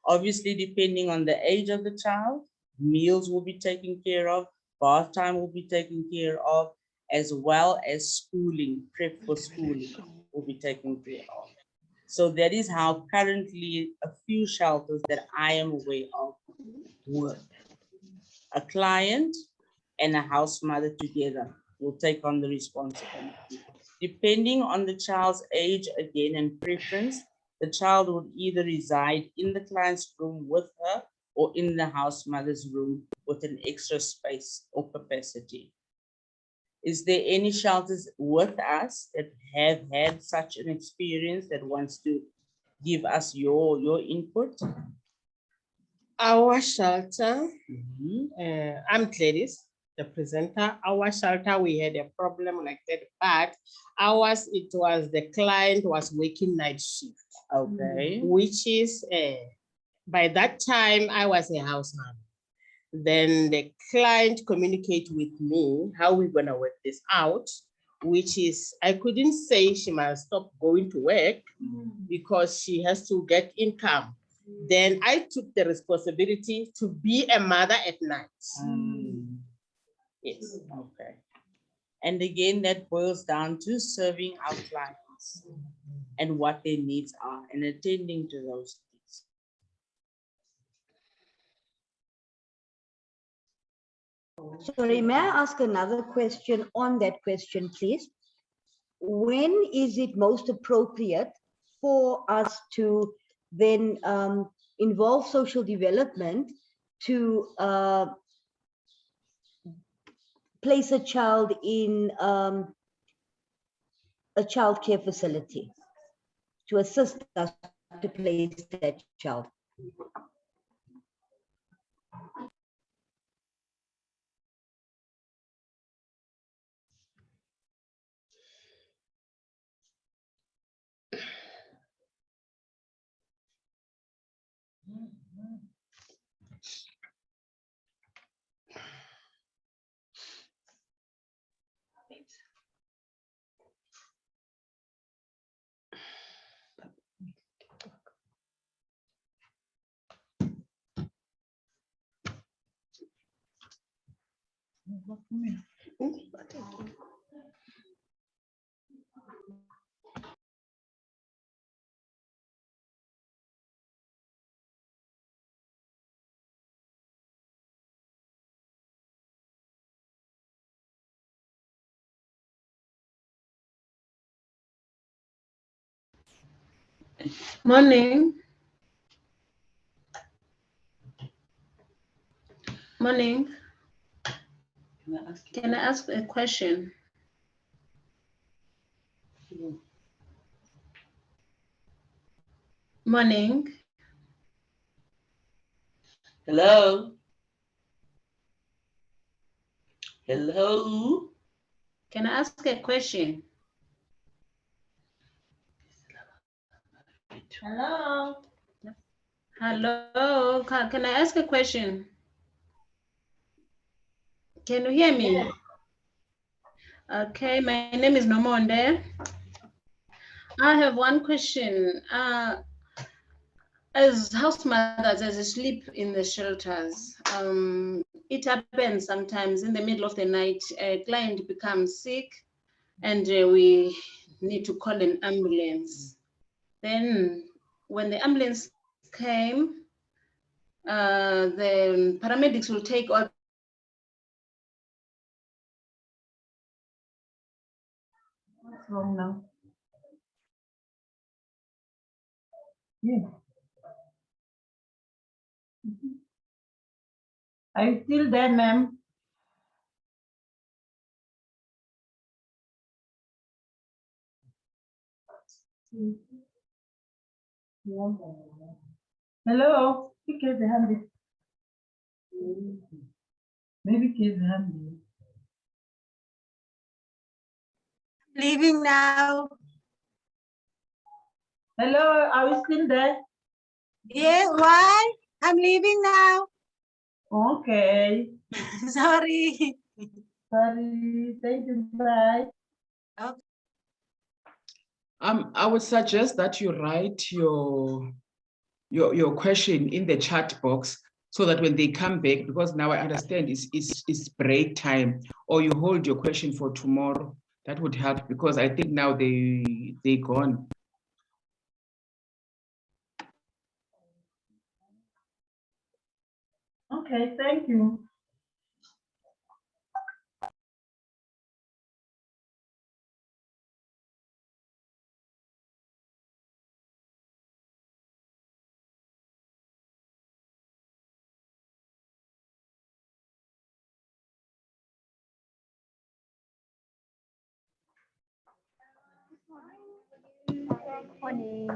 Obviously, depending on the age of the child, meals will be taken care of, bath time will be taken care of, as well as schooling, prep for schooling will be taken care of. So that is how currently a few shelters that I am aware of work. A client and a house mother together will take on the responsibility. Depending on the child's age, again, and preference, the child would either reside in the client's room with her or in the house mother's room with an extra space or capacity. Is there any shelters with us that have had such an experience that wants to give us your input? Our shelter, I'm Gladys, the presenter. Our shelter, we had a problem like that, but ours, it was the client was working night shift. Okay. Which is, by that time, I was a house mom. Then the client communicate with me how we're gonna work this out, which is, I couldn't say she must stop going to work because she has to get income. Then I took the responsibility to be a mother at night. Yes. Okay. And again, that boils down to serving our clients and what their needs are and attending to those needs. Sorry, may I ask another question on that question, please? When is it most appropriate for us to then involve social development to place a child in a childcare facility, to assist us to place that child? Morning. Morning. Can I ask a question? Morning. Hello. Hello. Can I ask a question? Hello. Hello. Can I ask a question? Can you hear me? Yes. Okay, my name is Nomonde. I have one question. As house mothers, as we sleep in the shelters, it happens sometimes in the middle of the night, a client becomes sick and we need to call an ambulance. Then when the ambulance came, the paramedics will take all. What's wrong now? Yeah. Are you still there, ma'am? Hello? Who gave the hand? Maybe gave the hand. Leaving now. Hello, are you still there? Yes, why? I'm leaving now. Okay. Sorry. Sorry. Thank you. Bye. Okay. I would suggest that you write your question in the chat box so that when they come back, because now I understand it's break time, or you hold your question for tomorrow. That would help, because I think now they gone. Okay, thank you. Morning.